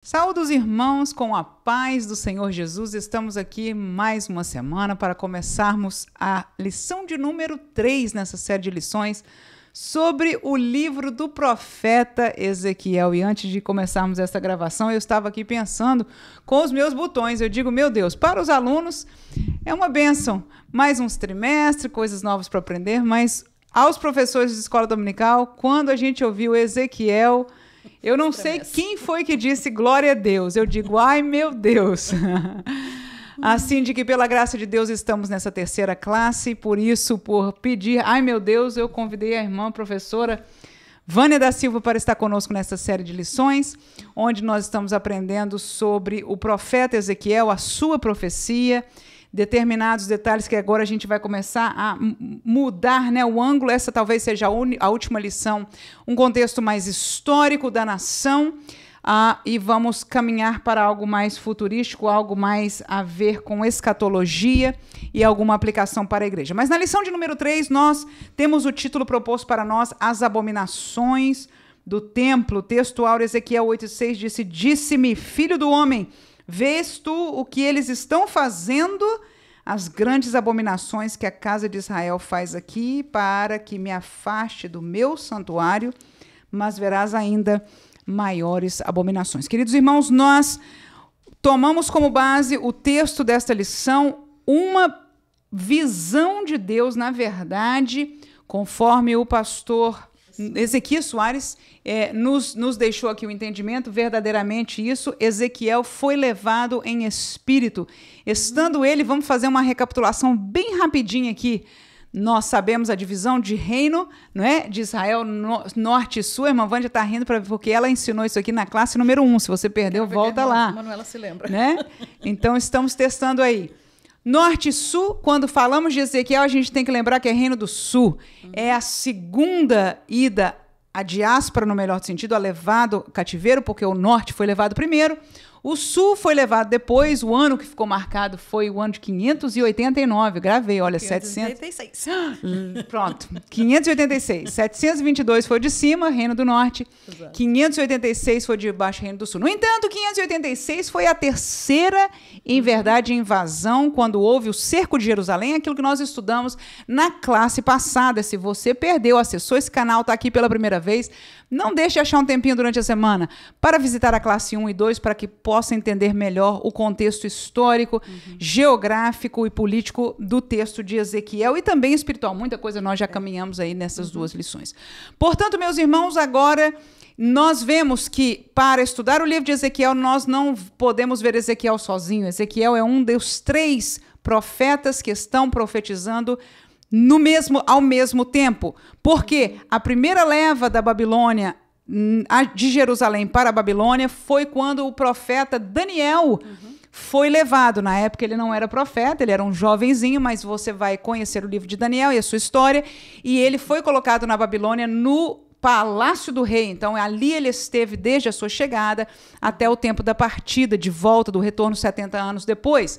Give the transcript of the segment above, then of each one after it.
Saúde os irmãos com a paz do Senhor Jesus. Estamos aqui mais uma semana para começarmos a lição de número 3 nessa série de lições sobre o livro do profeta Ezequiel. E antes de começarmos essa gravação, eu estava aqui pensando com os meus botões. Eu digo, meu Deus, para os alunos é uma bênção. Mais uns trimestres, coisas novas para aprender, mas aos professores de escola dominical, quando a gente ouviu Ezequiel, eu não sei quem foi que disse glória a Deus. Eu digo, ai meu Deus. Assim, de que pela graça de Deus estamos nessa terceira classe, por isso, por pedir, ai meu Deus, eu convidei a irmã professora Vânia da Silva para estar conosco nessa série de lições, onde nós estamos aprendendo sobre o profeta Ezequiel, a sua profecia, determinados detalhes que agora a gente vai começar a mudar, né, o ângulo. Essa talvez seja a última lição, um contexto mais histórico da nação, e vamos caminhar para algo mais futurístico, algo mais a ver com escatologia e alguma aplicação para a igreja. Mas na lição de número 3, nós temos o título proposto para nós, As Abominações do Templo. Textual, Ezequiel 8,6 disse, disse-me, filho do homem, vês tu o que eles estão fazendo, as grandes abominações que a casa de Israel faz aqui, para que me afaste do meu santuário, mas verás ainda maiores abominações. Queridos irmãos, nós tomamos como base o texto desta lição, uma visão de Deus, na verdade, conforme o pastor Ezequiel Soares nos deixou aqui o entendimento, verdadeiramente isso, Ezequiel foi levado em espírito. Estando ele, vamos fazer uma recapitulação bem rapidinha aqui. Nós sabemos a divisão de reino, não é? De Israel, norte e sul. A irmã Vânia está rindo porque ela ensinou isso aqui na classe número 1. Se você perdeu, volta lá. A Manuela se lembra. Né? Então, estamos testando aí. Norte e sul, quando falamos de Ezequiel, a gente tem que lembrar que é Reino do Sul. É a segunda ida à diáspora, no melhor sentido, a levado cativeiro, porque o norte foi levado primeiro. O sul foi levado depois, o ano que ficou marcado foi o ano de 589, gravei, olha, 586. Pronto, 586. 722 foi de cima, Reino do Norte, exato. 586 foi de baixo, Reino do Sul. No entanto, 586 foi a terceira, em verdade, invasão, quando houve o cerco de Jerusalém, aquilo que nós estudamos na classe passada. Se você perdeu, acessou esse canal, está aqui pela primeira vez, não deixe de achar um tempinho durante a semana para visitar a classe 1 e 2, para que possa entender melhor o contexto histórico, geográfico e político do texto de Ezequiel e também espiritual. Muita coisa nós já caminhamos aí nessas duas lições. Portanto, meus irmãos, agora nós vemos que para estudar o livro de Ezequiel, nós não podemos ver Ezequiel sozinho. Ezequiel é um dos 3 profetas que estão profetizando ao mesmo tempo. Porque a primeira leva da Babilônia, de Jerusalém para a Babilônia, foi quando o profeta Daniel foi levado. Na época ele não era profeta, ele era um jovenzinho, mas você vai conhecer o livro de Daniel e a sua história, e ele foi colocado na Babilônia no palácio do rei. Então ali ele esteve desde a sua chegada até o tempo da partida, de volta, do retorno 70 anos depois.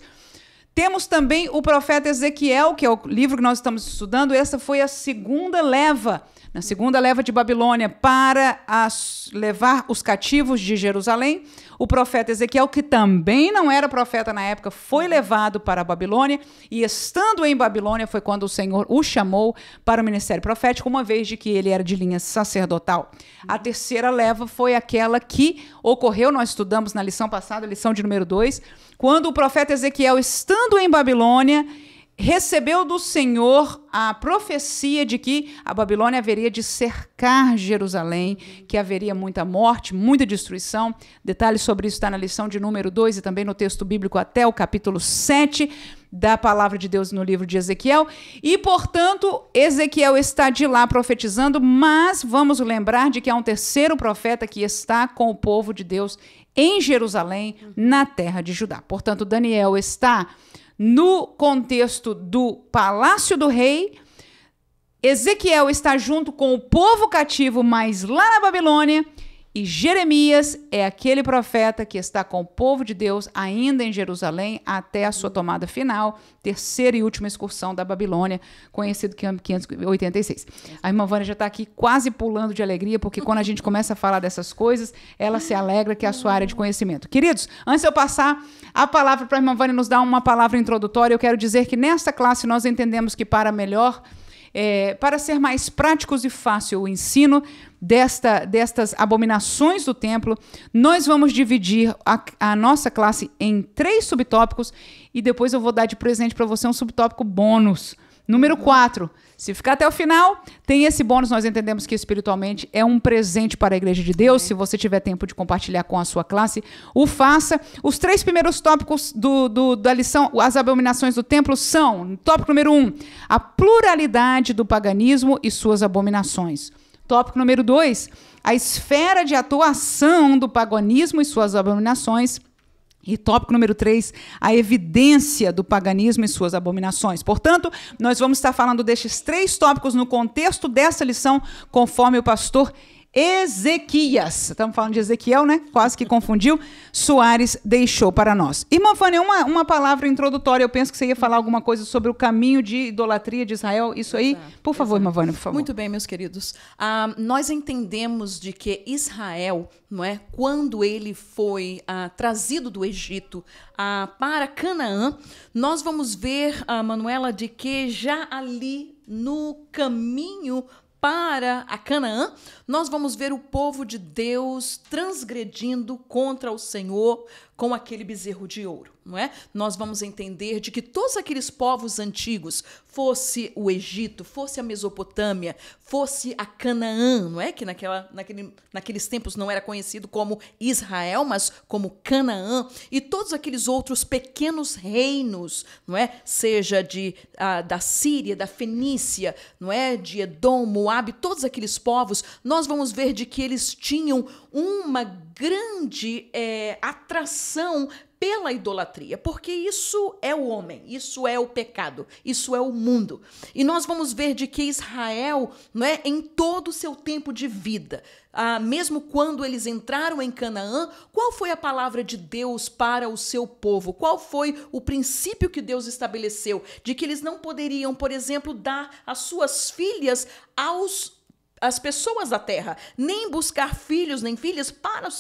Temos também o profeta Ezequiel, que é o livro que nós estamos estudando. Essa foi a segunda leva, na segunda leva de Babilônia, para levar os cativos de Jerusalém. O profeta Ezequiel, que também não era profeta na época, foi levado para a Babilônia, e estando em Babilônia foi quando o Senhor o chamou para o ministério profético, uma vez de que ele era de linha sacerdotal. A terceira leva foi aquela que ocorreu, nós estudamos na lição passada, lição de número 2, quando o profeta Ezequiel, estando em Babilônia, recebeu do Senhor a profecia de que a Babilônia haveria de cercar Jerusalém, que haveria muita morte, muita destruição. Detalhes sobre isso está na lição de número 2 e também no texto bíblico até o capítulo 7 da palavra de Deus no livro de Ezequiel. E, portanto, Ezequiel está de lá profetizando, mas vamos lembrar de que há um terceiro profeta que está com o povo de Deus em Jerusalém, na terra de Judá. Portanto, Daniel está no contexto do palácio do rei, Ezequiel está junto com o povo cativo, mas lá na Babilônia, E Jeremias é aquele profeta que está com o povo de Deus ainda em Jerusalém até a sua tomada final, terceira e última excursão da Babilônia, conhecido que é 586. A irmã Vânia já está aqui quase pulando de alegria, porque quando a gente começa a falar dessas coisas, ela se alegra, que é a sua área de conhecimento. Queridos, antes de eu passar a palavra para a irmã Vânia nos dar uma palavra introdutória, eu quero dizer que nesta classe nós entendemos que para ser mais práticos e fácil o ensino destas abominações do templo, nós vamos dividir a nossa classe em 3 subtópicos e depois eu vou dar de presente para você um subtópico bônus. Número 4. Se ficar até o final, tem esse bônus. Nós entendemos que espiritualmente é um presente para a Igreja de Deus. Se você tiver tempo de compartilhar com a sua classe, o faça. Os 3 primeiros tópicos da lição, as abominações do templo, são: tópico número 1, a pluralidade do paganismo e suas abominações. Tópico número 2, a esfera de atuação do paganismo e suas abominações. E tópico número 3, a evidência do paganismo e suas abominações. Portanto, nós vamos estar falando destes 3 tópicos no contexto dessa lição, conforme o pastor Ezequias, estamos falando de Ezequiel, né? Quase que confundiu, Soares deixou para nós. Irmã Vânia, uma palavra introdutória, eu penso que você ia falar alguma coisa sobre o caminho de idolatria de Israel, isso aí? Por favor, irmã Vânia, por favor. Muito bem, meus queridos. Nós entendemos de que Israel, não é, quando ele foi trazido do Egito para Canaã, nós vamos ver, Manuela, de que já ali no caminho para a Canaã, nós vamos ver o povo de Deus transgredindo contra o Senhor com aquele bezerro de ouro, não é? Nós vamos entender de que todos aqueles povos antigos, fosse o Egito, fosse a Mesopotâmia, fosse a Canaã, não é? Que naqueles tempos não era conhecido como Israel, mas como Canaã, e todos aqueles outros pequenos reinos, não é? Seja da Síria, da Fenícia, não é? De Edom, Moabe, todos aqueles povos, nós vamos ver de que eles tinham uma grande atração pela idolatria, porque isso é o homem, isso é o pecado, isso é o mundo. E nós vamos ver de que Israel, não é, em todo o seu tempo de vida, mesmo quando eles entraram em Canaã, qual foi a palavra de Deus para o seu povo? Qual foi o princípio que Deus estabeleceu? De que eles não poderiam, por exemplo, dar as suas filhas as pessoas da terra, nem buscar filhos nem filhas para os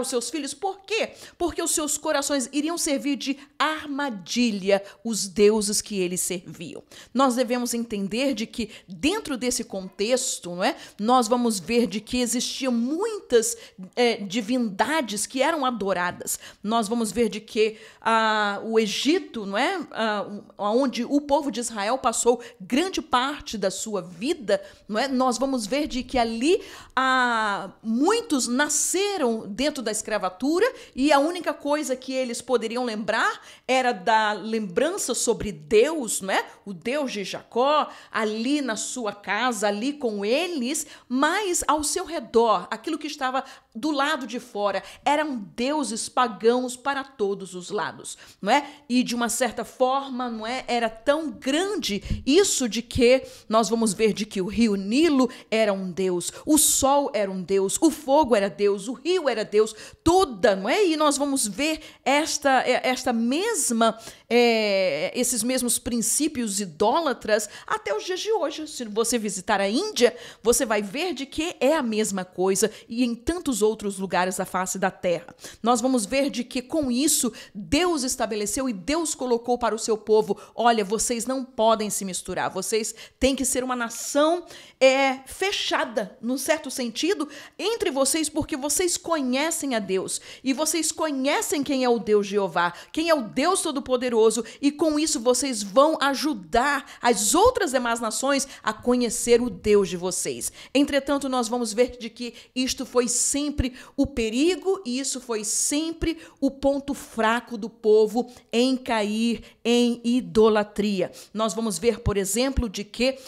seus filhos. Por quê? Porque os seus corações iriam servir de armadilha os deuses que eles serviam. Nós devemos entender de que dentro desse contexto, não é, nós vamos ver de que existiam muitas divindades que eram adoradas. Nós vamos ver de que o Egito, não é, onde o povo de Israel passou grande parte da sua vida, não é, nós vamos ver de que ali muitos nasceram dentro da escravatura e a única coisa que eles poderiam lembrar era da lembrança sobre Deus, não é? O Deus de Jacó, ali na sua casa, ali com eles, mas ao seu redor, aquilo que estava do lado de fora, eram deuses pagãos para todos os lados, não é? E de uma certa forma, não é? Era tão grande isso de que nós vamos ver de que o rio Nilo era um Deus, o sol era um Deus, o fogo era Deus, o rio era Deus, toda, não é? E nós vamos ver esses mesmos princípios idólatras até os dias de hoje. Se você visitar a Índia, você vai ver de que é a mesma coisa e em tantos outros lugares da face da terra. Nós vamos ver de que com isso Deus estabeleceu e Deus colocou para o seu povo: olha, vocês não podem se misturar, vocês têm que ser uma nação fechada, num certo sentido, entre vocês, porque vocês conhecem a Deus e vocês conhecem quem é o Deus Jeová, quem é o Deus Todo-Poderoso, e com isso vocês vão ajudar as outras demais nações a conhecer o Deus de vocês. Entretanto, nós vamos ver de que isto foi sempre o perigo e isso foi sempre o ponto fraco do povo em cair em idolatria. Nós vamos ver, por exemplo, de que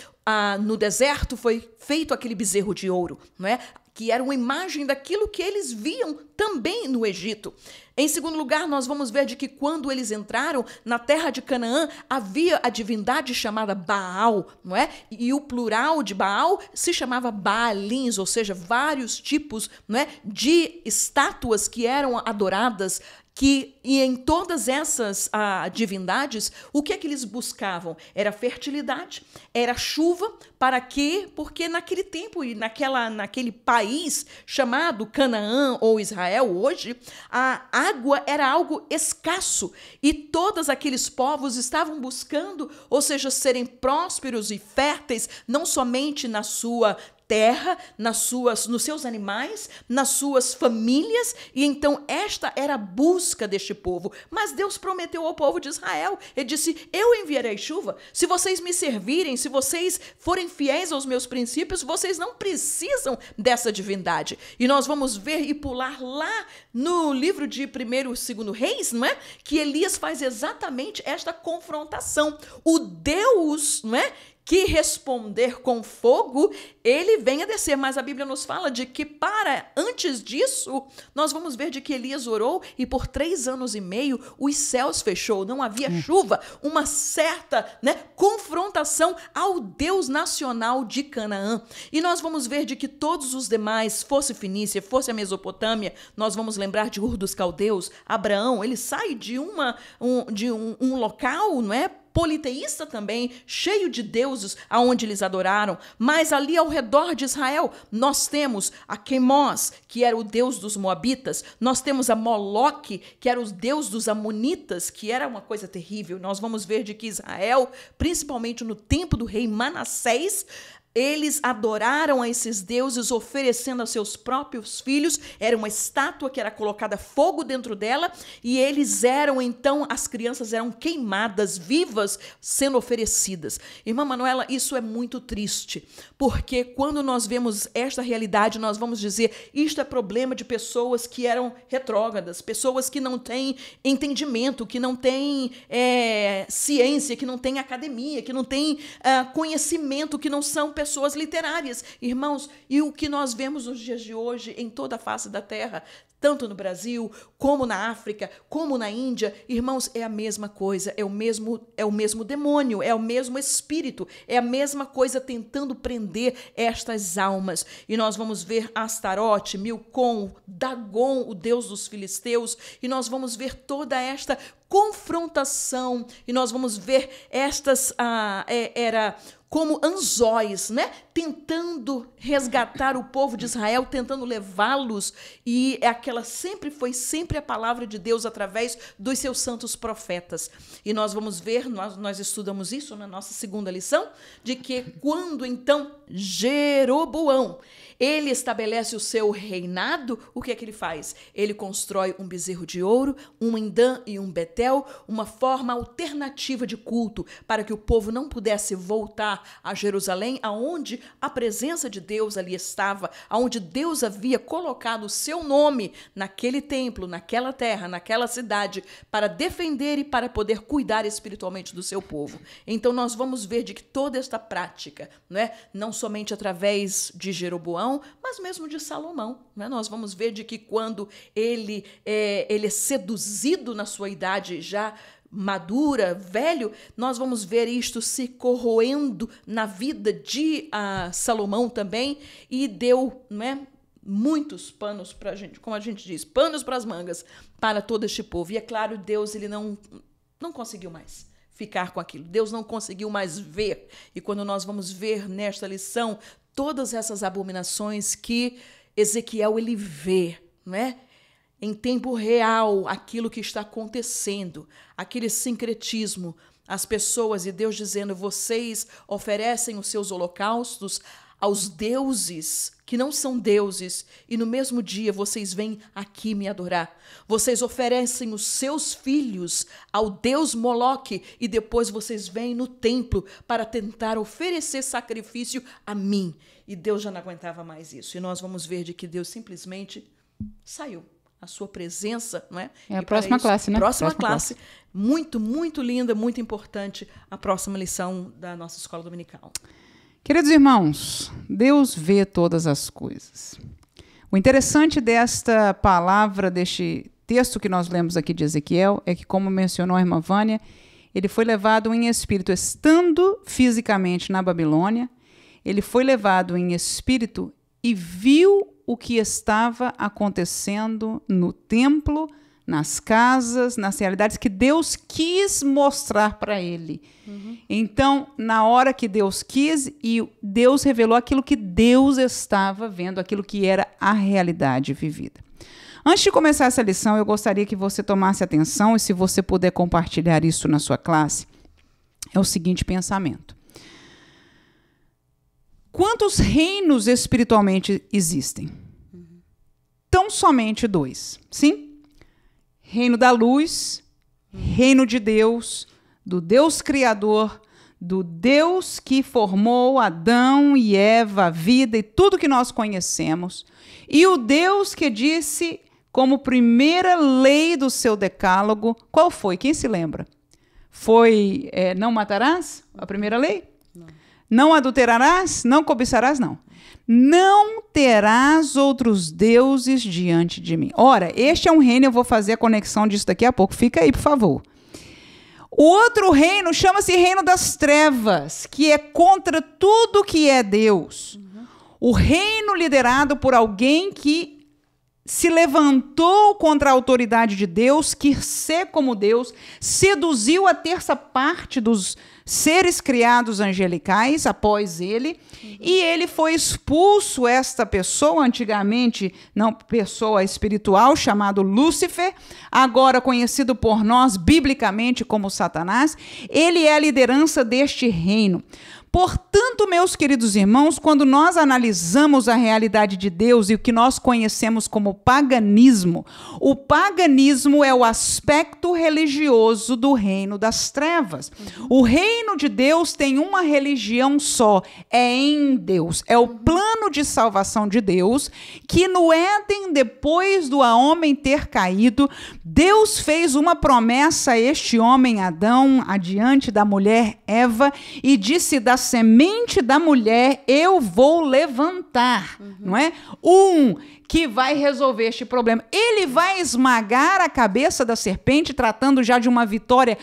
no deserto foi feito aquele bezerro de ouro, não é? Que era uma imagem daquilo que eles viam também no Egito. Em segundo lugar, nós vamos ver de que quando eles entraram na terra de Canaã, havia a divindade chamada Baal, não é? E o plural de Baal se chamava Baalins, ou seja, vários tipos, não é, de estátuas que eram adoradas. E em todas essas divindades, o que é que eles buscavam? Era fertilidade, era chuva, para quê? Porque naquele tempo e naquele país chamado Canaã ou Israel hoje, a água era algo escasso e todos aqueles povos estavam buscando, ou seja, serem prósperos e férteis, não somente na sua terra, nos seus animais, nas suas famílias, e então esta era a busca deste povo. Mas Deus prometeu ao povo de Israel, ele disse, eu enviarei chuva, se vocês me servirem, se vocês forem fiéis aos meus princípios, vocês não precisam dessa divindade. E nós vamos ver e pular lá no livro de 1º e 2º Reis, não é? Que Elias faz exatamente esta confrontação. O Deus, não é? Que responder com fogo, ele vem a descer. Mas a Bíblia nos fala de que antes disso, nós vamos ver de que Elias orou e por 3 anos e meio os céus fechou, não havia chuva, uma certa, né, confrontação ao Deus nacional de Canaã. E nós vamos ver de que todos os demais, fosse Fenícia, fosse a Mesopotâmia, nós vamos lembrar de Ur dos Caldeus, Abraão, ele sai de um local, não é? Politeísta também, cheio de deuses aonde eles adoraram, mas ali ao redor de Israel nós temos a Quemós, que era o deus dos moabitas, nós temos a Moloque, que era o deus dos amonitas, que era uma coisa terrível. Nós vamos ver de que Israel, principalmente no tempo do rei Manassés, eles adoraram a esses deuses, oferecendo a seus próprios filhos. Era uma estátua que era colocada fogo dentro dela, e eles então, as crianças eram queimadas, vivas, sendo oferecidas. Irmã Manuela, isso é muito triste, porque quando nós vemos esta realidade, nós vamos dizer, isto é problema de pessoas que eram retrógradas, pessoas que não têm entendimento, que não têm ciência, que não têm academia, que não têm conhecimento, que não são pessoas literárias. Irmãos, e o que nós vemos nos dias de hoje em toda a face da terra, tanto no Brasil, como na África, como na Índia, irmãos, é a mesma coisa, é o mesmo demônio, é o mesmo espírito, é a mesma coisa tentando prender estas almas. E nós vamos ver Astarote, Milcom, Dagon, o deus dos filisteus, e nós vamos ver toda esta confrontação, e nós vamos ver estas, como anzóis, né? Tentando resgatar o povo de Israel, tentando levá-los, e foi sempre a palavra de Deus através dos seus santos profetas. E nós vamos ver, nós estudamos isso na nossa 2ª lição, de que quando então Jeroboão, ele estabelece o seu reinado, o que é que ele faz? Ele constrói um bezerro de ouro, um Indã e um Betel, uma forma alternativa de culto, para que o povo não pudesse voltar a Jerusalém, aonde a presença de Deus ali estava, aonde Deus havia colocado o seu nome naquele templo, naquela terra, naquela cidade, para defender e para poder cuidar espiritualmente do seu povo. Então nós vamos ver de que toda esta prática, né, não somente através de Jeroboão, mas mesmo de Salomão, né? Nós vamos ver de que quando ele é seduzido na sua idade já madura, velho, nós vamos ver isto se corroendo na vida de Salomão também, e deu, né, muitos panos para a gente, como a gente diz, panos para as mangas para todo este povo. E é claro, Deus ele não conseguiu mais ficar com aquilo. Deus não conseguiu mais ver. E quando nós vamos ver nesta lição todas essas abominações que Ezequiel ele vê, não é? Em tempo real, aquilo que está acontecendo, aquele sincretismo, as pessoas e Deus dizendo, vocês oferecem os seus holocaustos aos deuses que não são deuses, e no mesmo dia vocês vêm aqui me adorar. Vocês oferecem os seus filhos ao deus Moloque, e depois vocês vêm no templo para tentar oferecer sacrifício a mim. E Deus já não aguentava mais isso. E nós vamos ver de que Deus simplesmente saiu. A sua presença, não é? É a próxima classe, né? Próxima classe. Muito, muito linda, muito importante a próxima lição da nossa escola dominical. Queridos irmãos, Deus vê todas as coisas. O interessante desta palavra, deste texto que nós lemos aqui de Ezequiel, é que, como mencionou a irmã Vânia, ele foi levado em espírito, estando fisicamente na Babilônia, ele foi levado em espírito e viu o que estava acontecendo no templo, nas casas, nas realidades que Deus quis mostrar para ele. Então, na hora que Deus quis, e Deus revelou aquilo que Deus estava vendo, aquilo que era a realidade vivida. Antes de começar essa lição, eu gostaria que você tomasse atenção, e se você puder compartilhar isso na sua classe, é o seguinte pensamento. Quantos reinos espiritualmente existem? Tão somente 2, sim? Reino da luz, reino de Deus, do Deus Criador, do Deus que formou Adão e Eva, a vida e tudo que nós conhecemos, e o Deus que disse como primeira lei do seu decálogo, qual foi? Quem se lembra? Foi não matarás? A primeira lei? Não adulterarás? Não cobiçarás? Não. Não terás outros deuses diante de mim. Ora, este é um reino, eu vou fazer a conexão disso daqui a pouco. Fica aí, por favor. O outro reino chama-se reino das trevas, que é contra tudo que é Deus. O reino liderado por alguém que se levantou contra a autoridade de Deus, quis ser como Deus, seduziu a terça parte dos seres criados angelicais após ele, e ele foi expulso, esta pessoa, antigamente não pessoa espiritual, chamado Lúcifer, agora conhecido por nós biblicamente como Satanás. Ele é a liderança deste reino. Portanto, meus queridos irmãos, quando nós analisamos a realidade de Deus e o que nós conhecemos como paganismo, o paganismo é o aspecto religioso do reino das trevas. O reino de Deus tem uma religião só, é em Deus. É o plano de salvação de Deus, que no Éden, depois do homem ter caído, Deus fez uma promessa a este homem Adão, adiante da mulher Eva, e disse: da semente da mulher eu vou levantar, não é? Que vai resolver este problema. Ele vai esmagar a cabeça da serpente, tratando já de uma vitória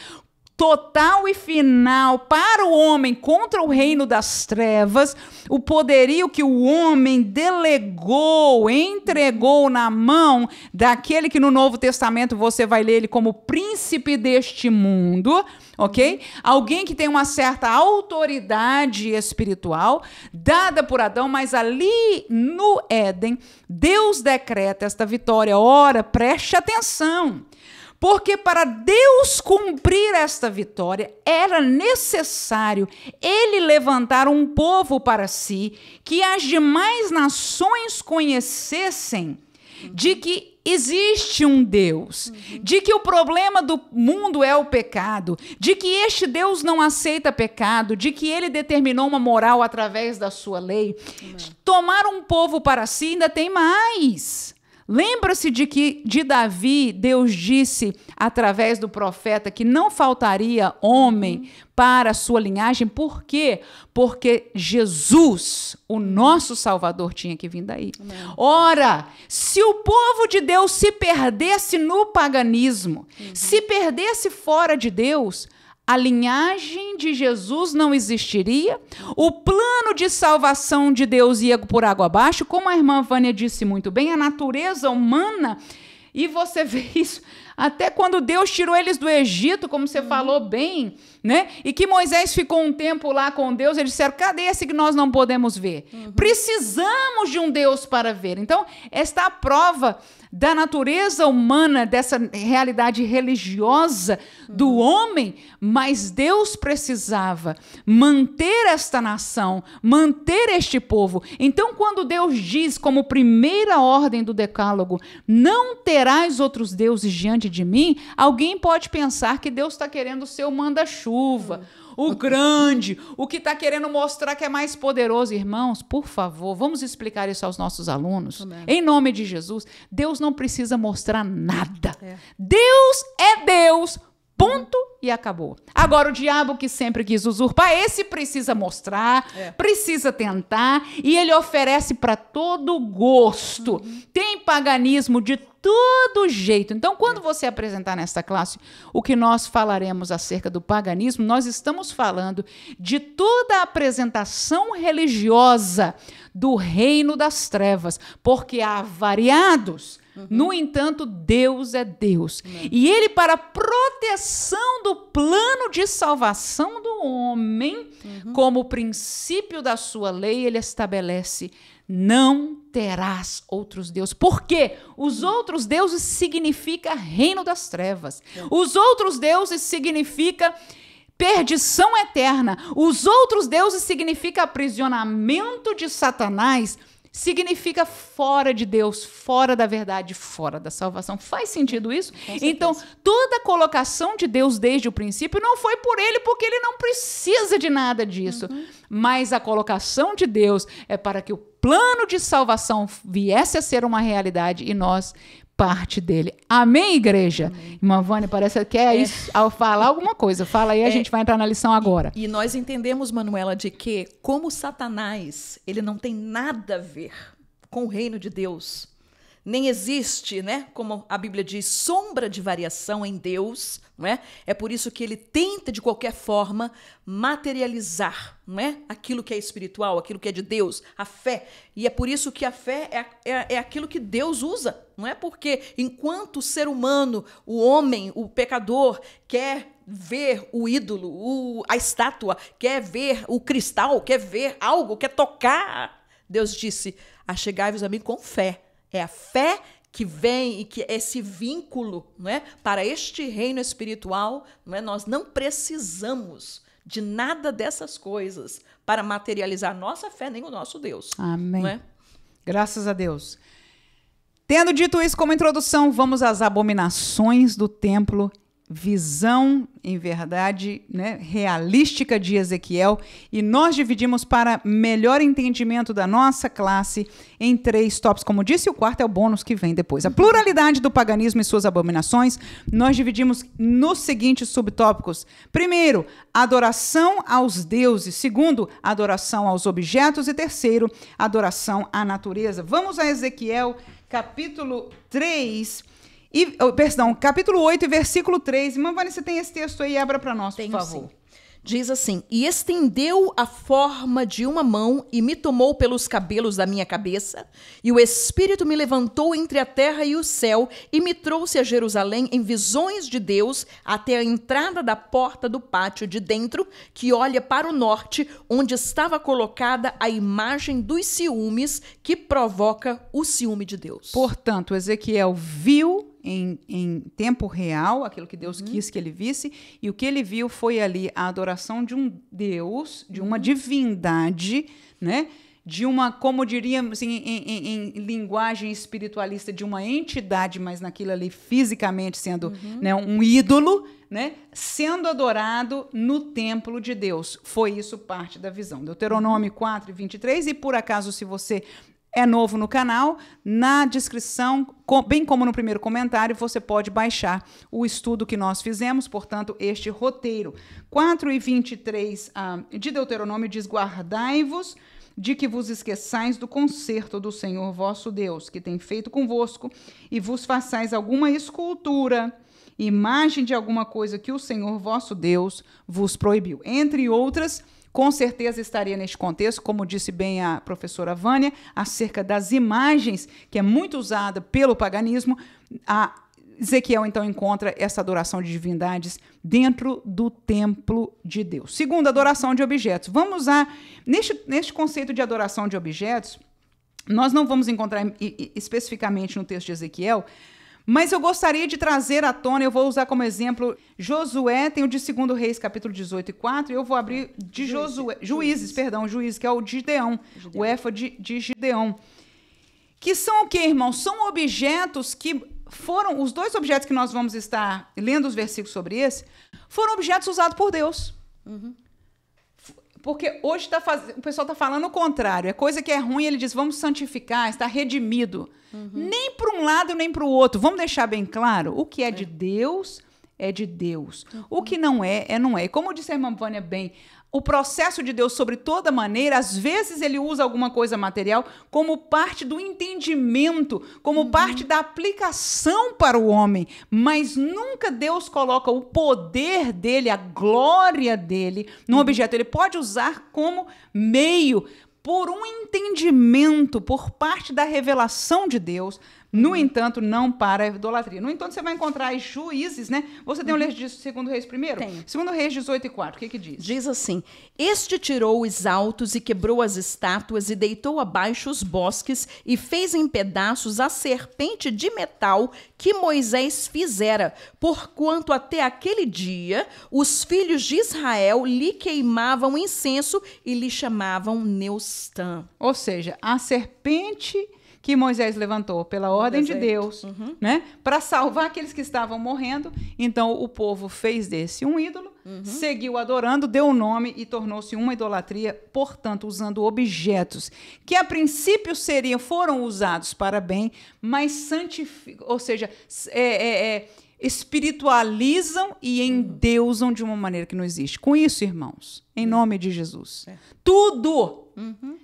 total e final para o homem contra o reino das trevas, o poderio que o homem delegou, entregou na mão daquele que no Novo Testamento você vai ler ele como príncipe deste mundo, ok? Alguém que tem uma certa autoridade espiritual dada por Adão, mas ali no Éden, Deus decreta esta vitória. Ora, preste atenção. Porque para Deus cumprir esta vitória, era necessário ele levantar um povo para si, que as demais nações conhecessem de que existe um Deus, de que o problema do mundo é o pecado, de que este Deus não aceita pecado, de que ele determinou uma moral através da sua lei. Tomar um povo para si ainda tem mais. Lembra-se de que de Davi, Deus disse através do profeta que não faltaria homem para a sua linhagem. Por quê? Porque Jesus, o nosso Salvador, tinha que vir daí. Ora, se o povo de Deus se perdesse no paganismo, se perdesse fora de Deus, a linhagem de Jesus não existiria, o plano de salvação de Deus ia por água abaixo, como a irmã Vânia disse muito bem, a natureza humana, e você vê isso até quando Deus tirou eles do Egito, como você falou bem, né? E que Moisés ficou um tempo lá com Deus, eles disseram: cadê esse que nós não podemos ver? Precisamos de um Deus para ver. Então, esta é a prova da natureza humana, dessa realidade religiosa do homem, mas Deus precisava manter esta nação, manter este povo. Então, quando Deus diz, como primeira ordem do decálogo, não terás outros deuses diante de mim, alguém pode pensar que Deus está querendo ser o manda-chuva, o grande, o que está querendo mostrar que é mais poderoso. Irmãos, por favor, vamos explicar isso aos nossos alunos. Amém. Em nome de Jesus, Deus não precisa mostrar nada. Deus é Deus, ponto e acabou. Agora, o diabo que sempre quis usurpar, esse precisa mostrar, precisa tentar, e ele oferece para todo gosto. Tem paganismo de todo jeito. Então, quando você apresentar nesta classe o que nós falaremos acerca do paganismo, nós estamos falando de toda a apresentação religiosa do reino das trevas, porque há variados. No entanto, Deus é Deus. E ele, para a proteção do plano de salvação do homem, como princípio da sua lei, ele estabelece: não terás outros deuses. Por quê? Os outros deuses significa reino das trevas. Os outros deuses significa perdição eterna. Os outros deuses significa aprisionamento de Satanás. Significa fora de Deus, fora da verdade, fora da salvação. Faz sentido isso? Então, toda a colocação de Deus desde o princípio não foi por ele, porque ele não precisa de nada disso. Mas a colocação de Deus é para que o plano de salvação viesse a ser uma realidade e nós parte dele. Amém, igreja? Amém. Irmã Vânia, parece que é isso, ao falar alguma coisa. Fala aí, a gente vai entrar na lição agora. E nós entendemos, Manuela, de que como Satanás, ele não tem nada a ver com o reino de Deus. Nem existe, né, como a Bíblia diz, sombra de variação em Deus, não é? É por isso que ele tenta, de qualquer forma, materializar, não é? Aquilo que é espiritual, aquilo que é de Deus, a fé. E é por isso que a fé é aquilo que Deus usa, não é? Porque enquanto o ser humano, o homem, o pecador, quer ver o ídolo, a estátua, quer ver o cristal, quer ver algo, quer tocar, Deus disse: achegai-vos a mim com fé. É a fé que vem e que esse vínculo, não é, para este reino espiritual, não é? Nós não precisamos de nada dessas coisas para materializar nossa fé nem o nosso Deus. Amém. Não é? Graças a Deus. Tendo dito isso como introdução, vamos às abominações do templo. Visão, em verdade, né, realística de Ezequiel, e nós dividimos para melhor entendimento da nossa classe em 3 tópicos. Como disse, o quarto é o bônus que vem depois. A pluralidade do paganismo e suas abominações, nós dividimos nos seguintes subtópicos. Primeiro, adoração aos deuses. Segundo, adoração aos objetos. E terceiro, adoração à natureza. Vamos a Ezequiel, capítulo 3, capítulo 8 e versículo 3. Irmã Vânia, você tem esse texto aí? Abra para nós, por favor. Sim. Diz assim: e estendeu a forma de uma mão e me tomou pelos cabelos da minha cabeça, e o Espírito me levantou entre a terra e o céu e me trouxe a Jerusalém em visões de Deus até a entrada da porta do pátio de dentro, que olha para o norte, onde estava colocada a imagem dos ciúmes que provoca o ciúme de Deus. Portanto, Ezequiel viu em tempo real aquilo que Deus quis que ele visse, e o que ele viu foi ali a adoração de um Deus, de uma divindade, né? De uma, como diríamos assim, em linguagem espiritualista, de uma entidade, mas naquilo ali fisicamente sendo, né, um ídolo, né, sendo adorado no templo de Deus. Foi isso parte da visão. Deuteronômio 4 e 23, e por acaso, se você é novo no canal, na descrição, bem como no primeiro comentário, você pode baixar o estudo que nós fizemos, portanto, este roteiro. 4 e 23 de Deuteronômio diz: guardai-vos de que vos esqueçais do concerto do Senhor vosso Deus, que tem feito convosco, e vos façais alguma escultura, imagem de alguma coisa que o Senhor vosso Deus vos proibiu. Entre outras, com certeza estaria neste contexto, como disse bem a professora Vânia, acerca das imagens, que é muito usada pelo paganismo. Ezequiel, então, encontra essa adoração de divindades dentro do templo de Deus. Segundo, adoração de objetos. Vamos a... Neste conceito de adoração de objetos, nós não vamos encontrar especificamente no texto de Ezequiel, mas eu gostaria de trazer à tona, eu vou usar como exemplo Josué, tem o de 2 Reis, capítulo 18 e 4, e eu vou abrir de Juízes, que é o de Gideão, o éfode de Gideão. Que são o quê, irmãos? São objetos que foram, os 2 objetos que nós vamos estar lendo os versículos sobre esse, foram objetos usados por Deus. Porque hoje o pessoal está falando o contrário. É coisa que é ruim, ele diz, vamos santificar, está redimido. Nem para um lado, nem para o outro. Vamos deixar bem claro, o que é de Deus é de Deus. O que não é, não é. E como disse a irmã Vânia bem, o processo de Deus sobre toda maneira, às vezes ele usa alguma coisa material como parte do entendimento, como parte da aplicação para o homem, mas nunca Deus coloca o poder dele, a glória dele num objeto. Ele pode usar como meio por um entendimento, por parte da revelação de Deus, no entanto, não para a idolatria. No entanto, você vai encontrar as Juízes, né? Você tem o livro de 2 Reis primeiro? Tenho. 2 Reis 18:4, o que diz? Diz assim: Este tirou os altos e quebrou as estátuas e deitou abaixo os bosques e fez em pedaços a serpente de metal que Moisés fizera, porquanto até aquele dia os filhos de Israel lhe queimavam incenso e lhe chamavam Neustã. Ou seja, a serpente que Moisés levantou pela ordem de Deus, né, para salvar aqueles que estavam morrendo. Então o povo fez desse um ídolo, seguiu adorando, deu o nome e tornou-se uma idolatria, portanto, usando objetos que a princípio foram usados para bem, mas santificam, ou seja, espiritualizam e endeusam de uma maneira que não existe. Com isso, irmãos, em nome de Jesus, tudo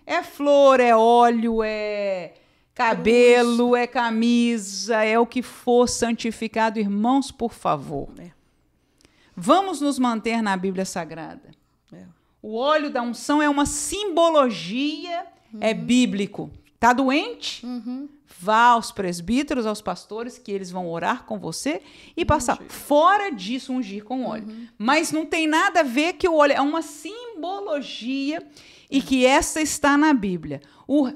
é flor, é óleo, é cabelo, é camisa, é o que for santificado. Irmãos, por favor, vamos nos manter na Bíblia Sagrada. O óleo da unção é uma simbologia, é bíblico. Está doente? Vá aos presbíteros, aos pastores, que eles vão orar com você e passar. Fora disso, ungir com óleo. Mas não tem nada a ver que o óleo é uma simbologia e que essa está na Bíblia.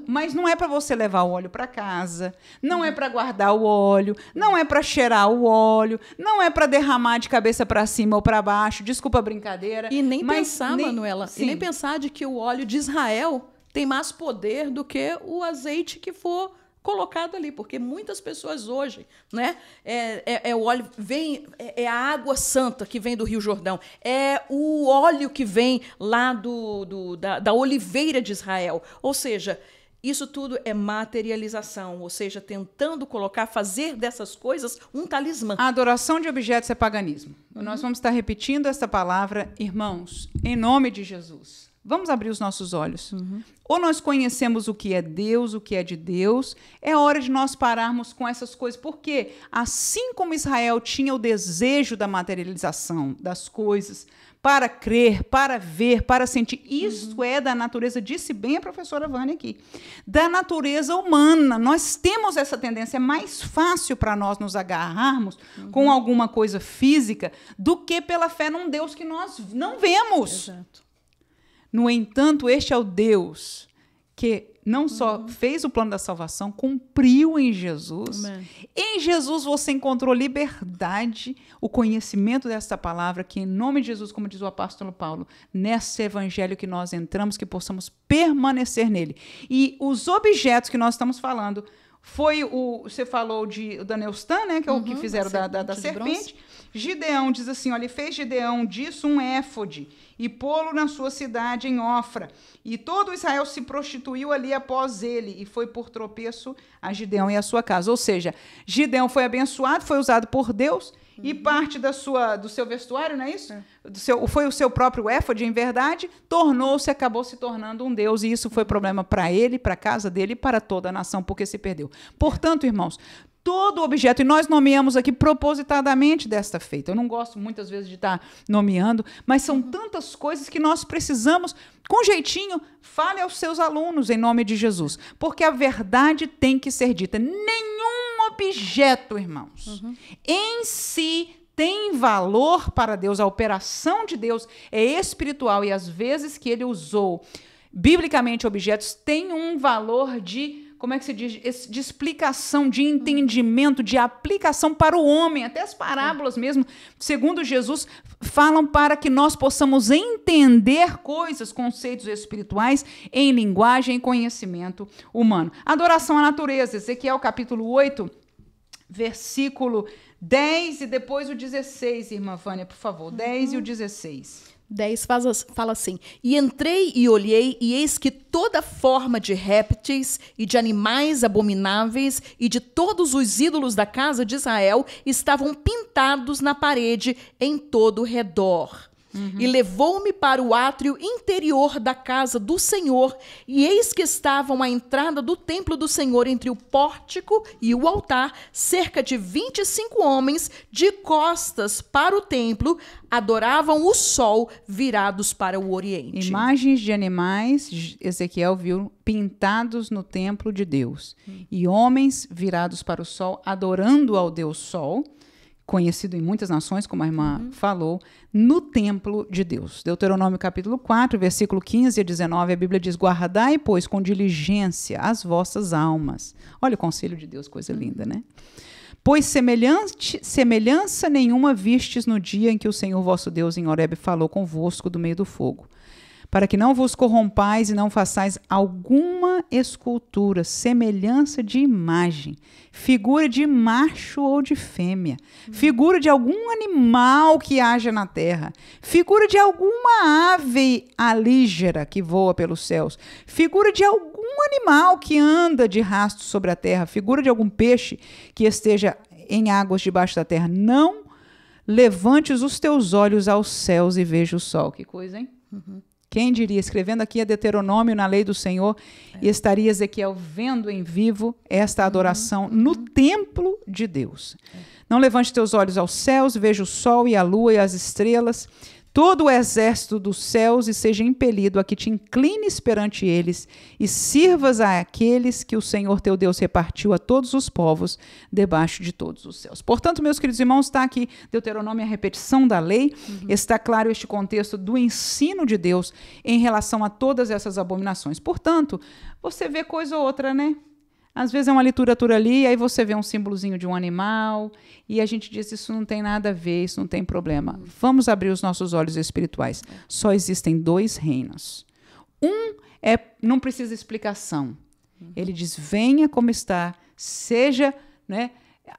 Mas não é para você levar o óleo para casa, não é para guardar o óleo, não é para cheirar o óleo, não é para derramar de cabeça para cima ou para baixo. Desculpa a brincadeira. E nem pensar, Manuela, e nem pensar de que o óleo de Israel tem mais poder do que o azeite que for colocado ali, porque muitas pessoas hoje, né, o óleo é a água santa que vem do Rio Jordão, é o óleo que vem lá da oliveira de Israel, ou seja, isso tudo é materialização, ou seja, tentando fazer dessas coisas um talismã. A adoração de objetos é paganismo. Nós vamos estar repetindo essa palavra, irmãos, em nome de Jesus. Vamos abrir os nossos olhos. Ou nós conhecemos o que é Deus, o que é de Deus, é hora de nós pararmos com essas coisas, porque assim como Israel tinha o desejo da materialização das coisas, para crer, para ver, para sentir, isso é da natureza, disse bem a professora Vânia aqui, da natureza humana. Nós temos essa tendência, é mais fácil para nós nos agarrarmos com alguma coisa física do que pela fé num Deus que nós não vemos. Exato. No entanto, este é o Deus que não só fez o plano da salvação, cumpriu em Jesus. Amém. Em Jesus você encontrou liberdade, o conhecimento desta palavra, que em nome de Jesus, como diz o apóstolo Paulo, nesse evangelho que nós entramos, que possamos permanecer nele. E os objetos que nós estamos falando, você falou da Neustã, né, que é o que fizeram da serpente. Gideão diz assim, olha, fez Gideão disso um éfode e pô-lo na sua cidade em Ofra. E todo Israel se prostituiu ali após ele e foi por tropeço a Gideão e a sua casa. Ou seja, Gideão foi abençoado, foi usado por Deus e parte do seu vestuário, não é isso? Foi o seu próprio éfode, em verdade, acabou se tornando um Deus, e isso foi problema para ele, para a casa dele e para toda a nação, porque se perdeu. Portanto, irmãos, todo objeto, e nós nomeamos aqui propositadamente desta feita. Eu não gosto muitas vezes de estar nomeando, mas são tantas coisas que nós precisamos, com jeitinho, fale aos seus alunos em nome de Jesus, porque a verdade tem que ser dita. Nenhum objeto, irmãos, em si tem valor para Deus. A operação de Deus é espiritual e às vezes que ele usou biblicamente objetos tem um valor de, como é que se diz, de explicação, de entendimento, de aplicação para o homem. Até as parábolas mesmo, segundo Jesus, falam para que nós possamos entender coisas, conceitos espirituais em linguagem e conhecimento humano. Adoração à natureza, Ezequiel capítulo 8, versículo 10 e depois o 16, irmã Vânia, por favor, 10 e o 16. 10 fala assim: e entrei e olhei, e eis que toda forma de répteis e de animais abomináveis e de todos os ídolos da casa de Israel estavam pintados na parede em todo o redor. E levou-me para o átrio interior da casa do Senhor, e eis que estavam à entrada do templo do Senhor, entre o pórtico e o altar, cerca de 25 homens, de costas para o templo, adoravam o sol, virados para o oriente. Imagens de animais, Ezequiel viu pintados no templo de Deus. E homens virados para o sol, adorando ao Deus Sol, conhecido em muitas nações, como a irmã falou, no templo de Deus. Deuteronômio capítulo 4, versículo 15 a 19, a Bíblia diz: guardai, pois, com diligência as vossas almas. Olha o conselho de Deus, coisa linda, né? Pois semelhança nenhuma vistes no dia em que o Senhor vosso Deus em Horebe falou convosco do meio do fogo, para que não vos corrompais e não façais alguma escultura, semelhança de imagem, figura de macho ou de fêmea, figura de algum animal que haja na terra, figura de alguma ave alígera que voa pelos céus, figura de algum animal que anda de rastro sobre a terra, figura de algum peixe que esteja em águas debaixo da terra. Não levantes os teus olhos aos céus e veja o sol. Que coisa, hein? Quem diria, escrevendo aqui a Deuteronômio na lei do Senhor, e estaria Ezequiel vendo em vivo esta adoração no templo de Deus. Não levante teus olhos aos céus, veja o sol e a lua e as estrelas, todo o exército dos céus, e seja impelido a que te inclines perante eles e sirvas àqueles que o Senhor teu Deus repartiu a todos os povos debaixo de todos os céus. Portanto, meus queridos irmãos, está aqui Deuteronômio, a repetição da lei, está claro este contexto do ensino de Deus em relação a todas essas abominações. Portanto, você vê coisa ou outra, né? Às vezes é uma literatura ali, aí você vê um símbolozinho de um animal, e a gente diz, isso não tem nada a ver, isso não tem problema. Vamos abrir os nossos olhos espirituais. Só existem 2 reinos. Um não precisa explicação. Ele diz, venha como está, seja, né,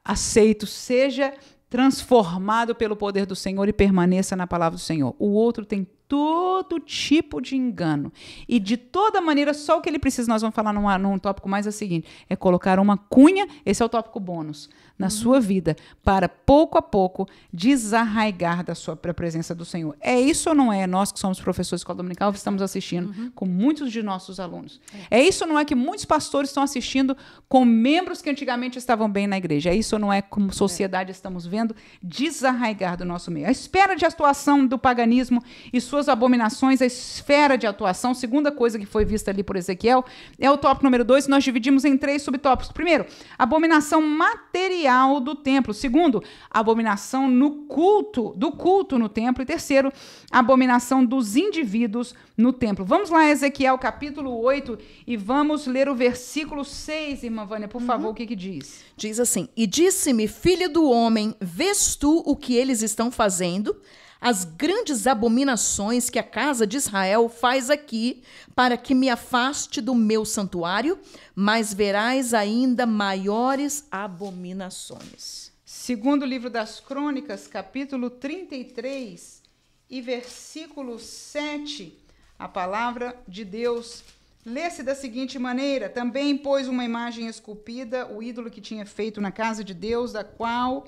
aceito, seja transformado pelo poder do Senhor e permaneça na palavra do Senhor. O outro tem todo tipo de engano. E de toda maneira, só o que ele precisa, nós vamos falar num tópico mais é o seguinte, é colocar uma cunha, esse é o tópico bônus, na sua vida, para pouco a pouco desarraigar da sua presença do Senhor. É isso ou não é? Nós que somos professores de escola dominical estamos assistindo com muitos de nossos alunos. É isso ou não é que muitos pastores estão assistindo com membros que antigamente estavam bem na igreja? É isso ou não é como sociedade estamos vendo desarraigar do nosso meio? A esfera de atuação do paganismo e suas abominações, a esfera de atuação, segunda coisa que foi vista ali por Ezequiel, é o tópico número 2, nós dividimos em 3 subtópicos. Primeiro, abominação material do templo. Segundo, abominação do culto no templo. E terceiro, abominação dos indivíduos no templo. Vamos lá, Ezequiel, capítulo 8, e vamos ler o versículo 6, irmã Vânia, por favor, o que diz? Diz assim, e disse-me, filho do homem, vês tu o que eles estão fazendo? As grandes abominações que a casa de Israel faz aqui, para que me afaste do meu santuário, mas verás ainda maiores abominações. Segundo livro das Crônicas, capítulo 33 e versículo 7, a palavra de Deus lê-se da seguinte maneira, também pôs uma imagem esculpida, o ídolo que tinha feito na casa de Deus, da qual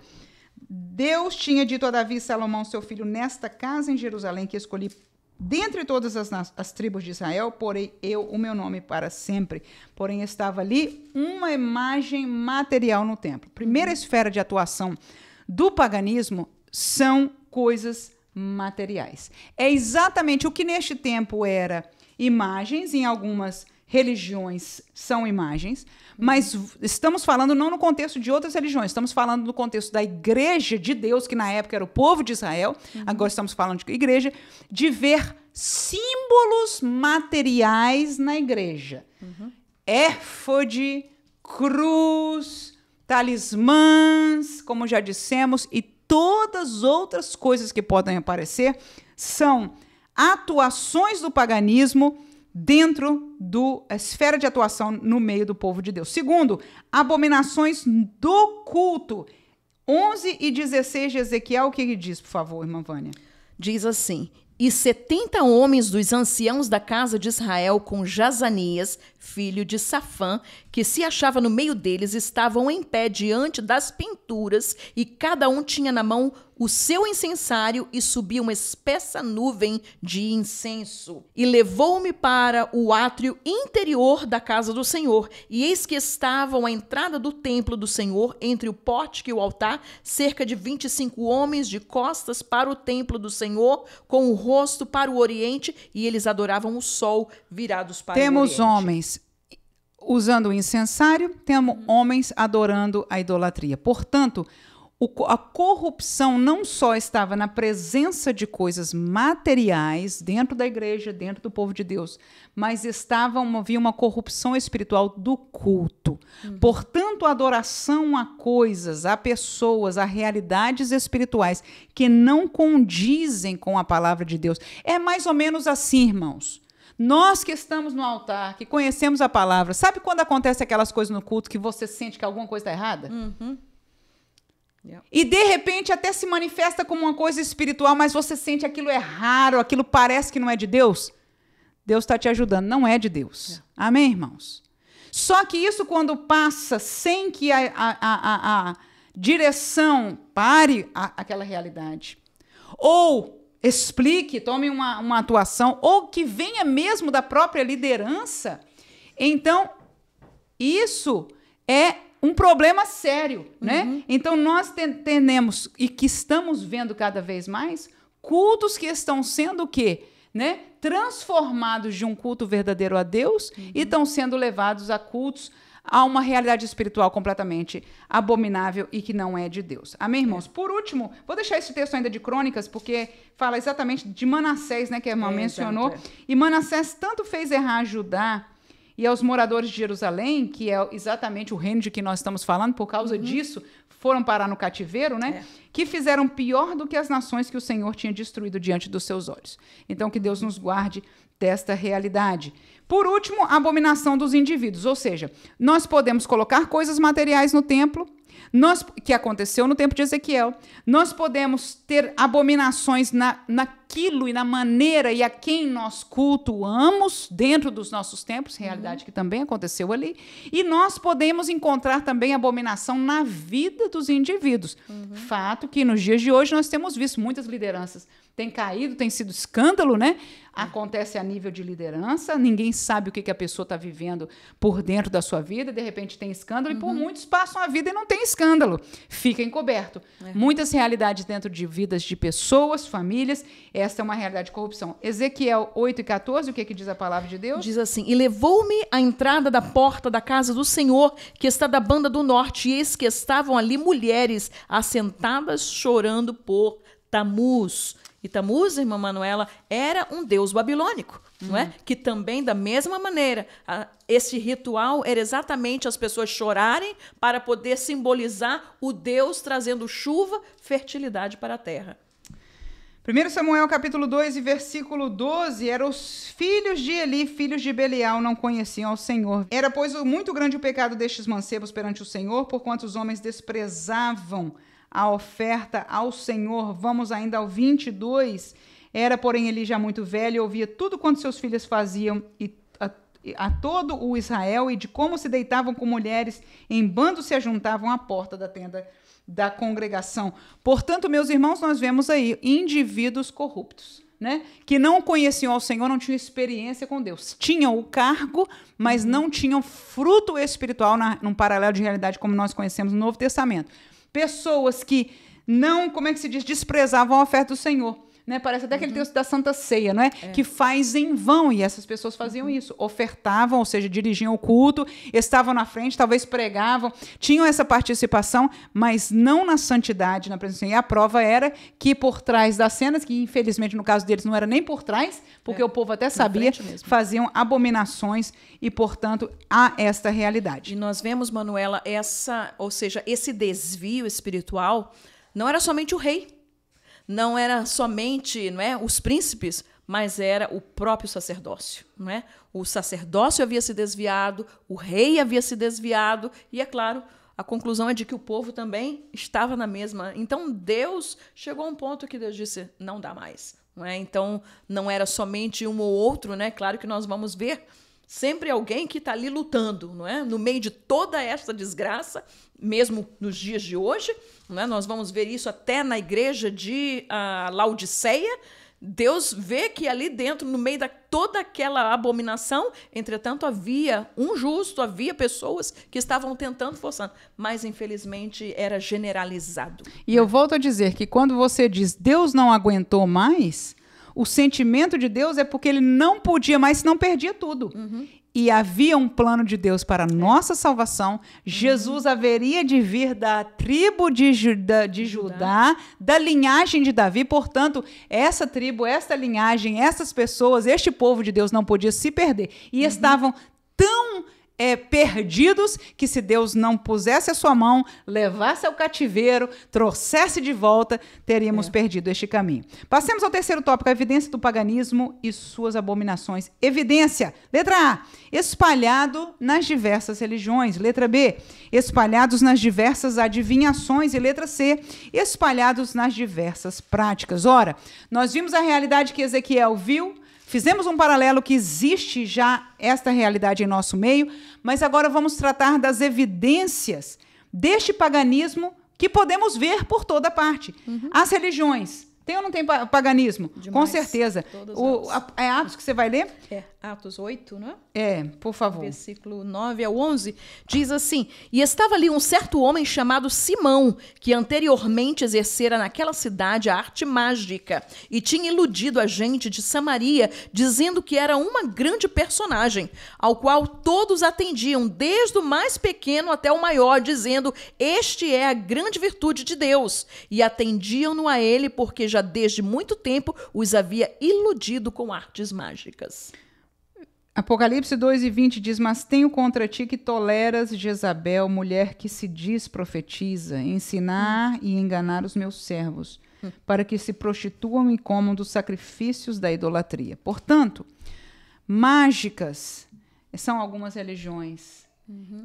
Deus tinha dito a Davi e Salomão, seu filho, nesta casa em Jerusalém, que escolhi dentre todas as tribos de Israel, porém eu o meu nome para sempre. Porém estava ali uma imagem material no templo. Primeira esfera de atuação do paganismo são coisas materiais. É exatamente o que neste tempo era imagens, em algumas religiões são imagens, mas estamos falando não no contexto de outras religiões, estamos falando no contexto da igreja de Deus, que na época era o povo de Israel, agora estamos falando de igreja, de ver símbolos materiais na igreja. Éfode, cruz, talismãs, como já dissemos, e todas as outras coisas que podem aparecer são atuações do paganismo dentro da esfera de atuação no meio do povo de Deus. Segundo, abominações do culto. 11 e 16 de Ezequiel, o que ele diz, por favor, irmã Vânia? Diz assim, E 70 homens dos anciãos da casa de Israel, com Jazanias, filho de Safã, que se achava no meio deles, estavam em pé diante das pinturas, e cada um tinha na mão o seu incensário, e subia uma espessa nuvem de incenso. E levou-me para o átrio interior da casa do Senhor, e eis que estavam à entrada do templo do Senhor, entre o pórtico e o altar, cerca de 25 homens de costas para o templo do Senhor, com o rosto para o oriente, e eles adoravam o sol virados para o oriente. Temos homens usando o incensário, temos homens adorando a idolatria. Portanto, a corrupção não só estava na presença de coisas materiais dentro da igreja, dentro do povo de Deus, mas havia uma corrupção espiritual do culto. Portanto, a adoração a coisas, a pessoas, a realidades espirituais que não condizem com a palavra de Deus. É mais ou menos assim, irmãos. Nós que estamos no altar, que conhecemos a palavra, sabe quando acontece aquelas coisas no culto que você sente que alguma coisa está errada? E de repente até se manifesta como uma coisa espiritual, mas você sente aquilo é raro, aquilo parece que não é de Deus. Deus está te ajudando, não é de Deus. Amém, irmãos? Só que isso quando passa sem que a direção pare aquela realidade, ou explique, tome uma atuação, ou que venha mesmo da própria liderança, então isso é um problema sério, né? Então, nós temos, e que estamos vendo cada vez mais, cultos que estão sendo o quê? Né? Transformados de um culto verdadeiro a Deus e estão sendo levados a cultos a uma realidade espiritual completamente abominável e que não é de Deus. Amém, irmãos? Por último, vou deixar esse texto ainda de Crônicas, porque fala exatamente de Manassés, né, que a irmã mencionou. E Manassés tanto fez errar Judá e aos moradores de Jerusalém, que é exatamente o reino de que nós estamos falando, por causa disso, foram parar no cativeiro, né? Que fizeram pior do que as nações que o Senhor tinha destruído diante dos seus olhos. Então, que Deus nos guarde desta realidade. Por último, a abominação dos indivíduos, ou seja, nós podemos colocar coisas materiais no templo, que aconteceu no tempo de Ezequiel, nós podemos ter abominações naquilo e na maneira e a quem nós cultuamos dentro dos nossos templos, realidade que também aconteceu ali, e nós podemos encontrar também abominação na vida dos indivíduos. Fato que nos dias de hoje nós temos visto muitas lideranças têm caído, tem sido escândalo, né? Acontece a nível de liderança, ninguém sabe o que a pessoa está vivendo por dentro da sua vida, de repente tem escândalo, e por muitos passam a vida e não tem escândalo, fica encoberto. Muitas realidades dentro de vidas de pessoas, famílias, essa é uma realidade de corrupção. Ezequiel 8:14, o que diz a palavra de Deus? Diz assim: e levou-me à entrada da porta da casa do Senhor, que está da banda do norte, e eis que estavam ali mulheres assentadas chorando por Tamuz. E Tamuz, irmã Manuela, era um deus babilônico, não é? Que também, da mesma maneira, esse ritual era exatamente as pessoas chorarem para poder simbolizar o Deus trazendo chuva, fertilidade para a terra. 1 Samuel capítulo 2 e versículo 12, eram os filhos de Eli, filhos de Belial, não conheciam ao Senhor. Era, pois, muito grande o pecado destes mancebos perante o Senhor, porquanto os homens desprezavam a oferta ao Senhor. Vamos ainda ao 22. Era, porém, Eli já muito velho, e ouvia tudo quanto seus filhos faziam a todo o Israel, e de como se deitavam com mulheres, em bando se ajuntavam à porta da tenda da congregação. Portanto, meus irmãos, nós vemos aí indivíduos corruptos, né? Que não conheciam ao Senhor, não tinham experiência com Deus. Tinham o cargo, mas não tinham fruto espiritual num paralelo de realidade como nós conhecemos no Novo Testamento. Pessoas que não, como é que se diz, desprezavam a oferta do Senhor. Né? Parece até aquele texto da Santa Ceia, não é? Que faz em vão, e essas pessoas faziam isso. Ofertavam, ou seja, dirigiam o culto, estavam na frente, talvez pregavam, tinham essa participação, mas não na santidade, na presença do Senhor. E a prova era que por trás das cenas, que infelizmente no caso deles não era nem por trás, porque o povo até sabia, faziam abominações e, portanto, há esta realidade. E nós vemos, Manuela, esse desvio espiritual não era somente o rei, não era somente, não é, os príncipes, mas era o próprio sacerdócio. Não é? O sacerdócio havia se desviado, o rei havia se desviado, e, é claro, a conclusão é de que o povo também estava na mesma. Então, Deus chegou a um ponto que Deus disse, não dá mais. Não é? Então, não era somente um ou outro, né? Claro que nós vamos ver sempre alguém que está ali lutando, não é? No meio de toda essa desgraça, mesmo nos dias de hoje, não é? Nós vamos ver isso até na igreja de Laodiceia. Deus vê que ali dentro, no meio de toda aquela abominação, entretanto, havia um justo, havia pessoas que estavam tentando, forçando, mas infelizmente era generalizado. E eu volto a dizer que quando você diz Deus não aguentou mais, o sentimento de Deus é porque ele não podia mais, senão perdia tudo. E havia um plano de Deus para a nossa salvação. Jesus haveria de vir da tribo de Judá, da linhagem de Davi. Portanto, essa tribo, esta linhagem, essas pessoas, este povo de Deus não podia se perder. E estavam tão perdidos que se Deus não pusesse a sua mão, levasse ao cativeiro, trouxesse de volta, teríamos perdido este caminho. Passemos ao terceiro tópico, a evidência do paganismo e suas abominações. Evidência. Letra A, espalhado nas diversas religiões. Letra B, espalhados nas diversas adivinhações. E letra C, espalhados nas diversas práticas. Ora, nós vimos a realidade que Ezequiel viu, fizemos um paralelo que existe já esta realidade em nosso meio, mas agora vamos tratar das evidências deste paganismo que podemos ver por toda parte. As religiões. Tem ou não tem paganismo? Demais. Com certeza. É Atos que você vai ler? É Atos 8, não é? É, por favor. Versículo 9 ao 11, diz assim, e estava ali um certo homem chamado Simão, que anteriormente exercera naquela cidade a arte mágica, e tinha iludido a gente de Samaria, dizendo que era uma grande personagem, ao qual todos atendiam, desde o mais pequeno até o maior, dizendo, este é a grande virtude de Deus, e atendiam-no a ele, porque já desde muito tempo os havia iludido com artes mágicas. Apocalipse 2:20 diz, mas tenho contra ti que toleras Jezabel, mulher que se diz profetiza, ensinar e enganar os meus servos, para que se prostituam e comam dos sacrifícios da idolatria. Portanto, mágicas são algumas religiões.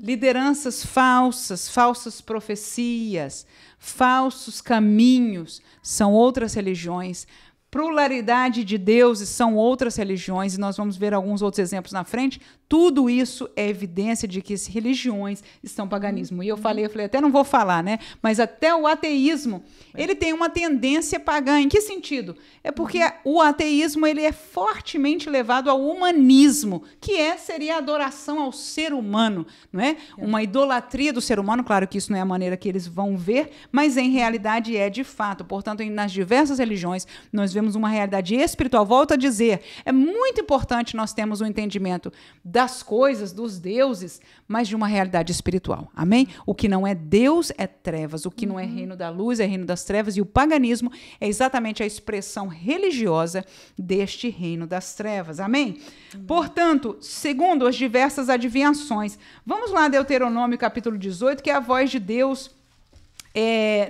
Lideranças falsas, falsas profecias, falsos caminhos são outras religiões. Pluralidade de deuses são outras religiões, e nós vamos ver alguns outros exemplos na frente. Tudo isso é evidência de que as religiões estão paganismo. E eu falei, até não vou falar, né? Mas até o ateísmo, ele tem uma tendência pagã. Em que sentido? É porque o ateísmo ele é fortemente levado ao humanismo, que seria a adoração ao ser humano, não é? Uma idolatria do ser humano. Claro que isso não é a maneira que eles vão ver, mas em realidade é de fato. Portanto, nas diversas religiões, nós vemos uma realidade espiritual. Volto a dizer, é muito importante nós termos um entendimento das coisas, dos deuses, mas de uma realidade espiritual. Amém? O que não é Deus é trevas, o que não é reino da luz é reino das trevas, e o paganismo é exatamente a expressão religiosa deste reino das trevas. Amém? Portanto, segundo as diversas adivinhações, vamos lá, Deuteronômio capítulo 18, que é a voz de Deus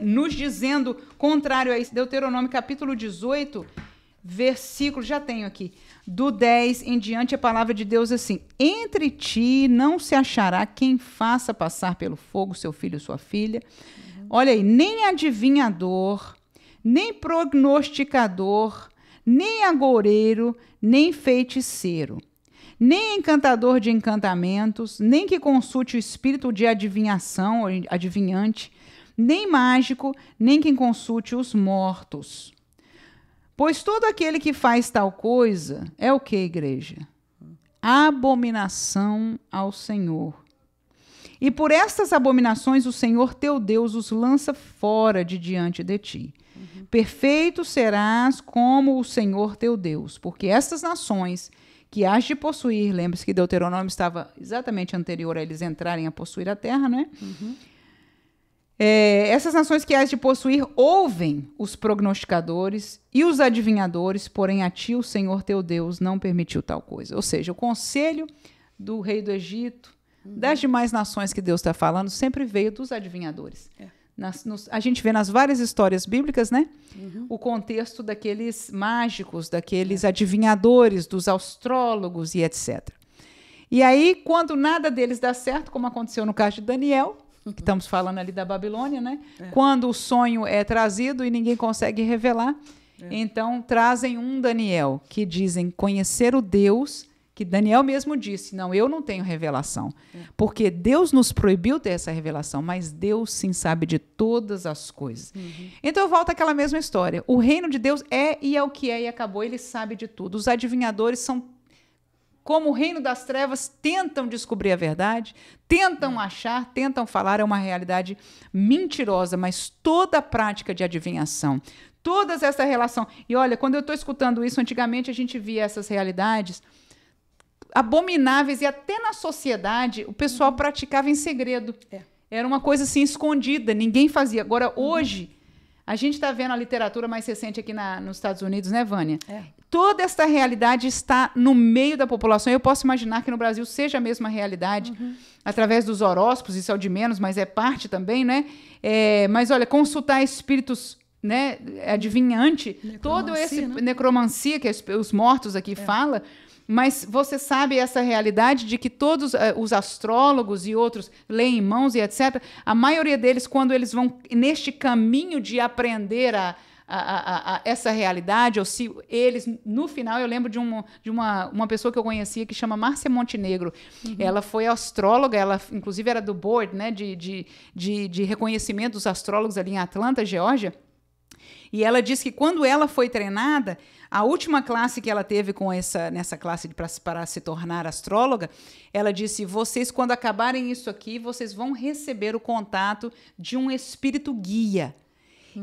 nos dizendo contrário a isso. Deuteronômio capítulo 18, versículo, já tenho aqui, do 10 em diante, a palavra de Deus assim, entre ti não se achará quem faça passar pelo fogo seu filho ou sua filha. Olha aí, nem adivinhador, nem prognosticador, nem agoureiro, nem feiticeiro, nem encantador de encantamentos, nem que consulte o espírito de adivinhação, ou adivinhante, nem mágico, nem quem consulte os mortos. Pois todo aquele que faz tal coisa é o que, igreja? Abominação ao Senhor. E por estas abominações o Senhor teu Deus os lança fora de diante de ti. Perfeito serás como o Senhor teu Deus, porque estas nações que hás de possuir, lembre-se que Deuteronômio estava exatamente anterior a eles entrarem a possuir a terra, não é? Essas nações que hás de possuir ouvem os prognosticadores e os adivinhadores, porém a ti o Senhor teu Deus não permitiu tal coisa. Ou seja, o conselho do rei do Egito, das demais nações que Deus está falando, sempre veio dos adivinhadores. A gente vê nas várias histórias bíblicas, né? O contexto daqueles mágicos, daqueles adivinhadores, dos astrólogos e etc. E aí, quando nada deles dá certo, como aconteceu no caso de Daniel, que estamos falando ali da Babilônia, né? Quando o sonho é trazido e ninguém consegue revelar, então trazem um Daniel, que dizem conhecer o Deus, que Daniel mesmo disse, não, eu não tenho revelação, porque Deus nos proibiu ter essa revelação, mas Deus sim sabe de todas as coisas. Então volta àquela mesma história, o reino de Deus é e é o que é e acabou, ele sabe de tudo. Os adivinhadores são como o reino das trevas, tentam descobrir a verdade, tentam achar, tentam falar, é uma realidade mentirosa, mas toda a prática de adivinhação, toda essa relação. E olha, quando eu estou escutando isso, antigamente a gente via essas realidades abomináveis e até na sociedade o pessoal praticava em segredo. Era uma coisa assim escondida, ninguém fazia. Agora, hoje, a gente está vendo a literatura mais recente aqui nos Estados Unidos, né, Vânia? Toda esta realidade está no meio da população. Eu posso imaginar que no Brasil seja a mesma realidade, através dos horóscopos, isso é o de menos, mas é parte também, né? Mas, olha, consultar espíritos, né, adivinhante, todo esse necromancia que os mortos aqui falam, mas você sabe essa realidade de que todos os astrólogos e outros leem mãos e etc., a maioria deles, quando eles vão neste caminho de aprender essa realidade, ou se eles, no final, eu lembro de uma pessoa que eu conhecia que chama Márcia Montenegro. Ela foi astróloga, ela inclusive era do board, né, de reconhecimento dos astrólogos ali em Atlanta, Geórgia. E ela disse que quando ela foi treinada, a última classe que ela teve nessa classe para se tornar astróloga, ela disse, vocês, quando acabarem isso aqui, vocês vão receber o contato de um espírito guia.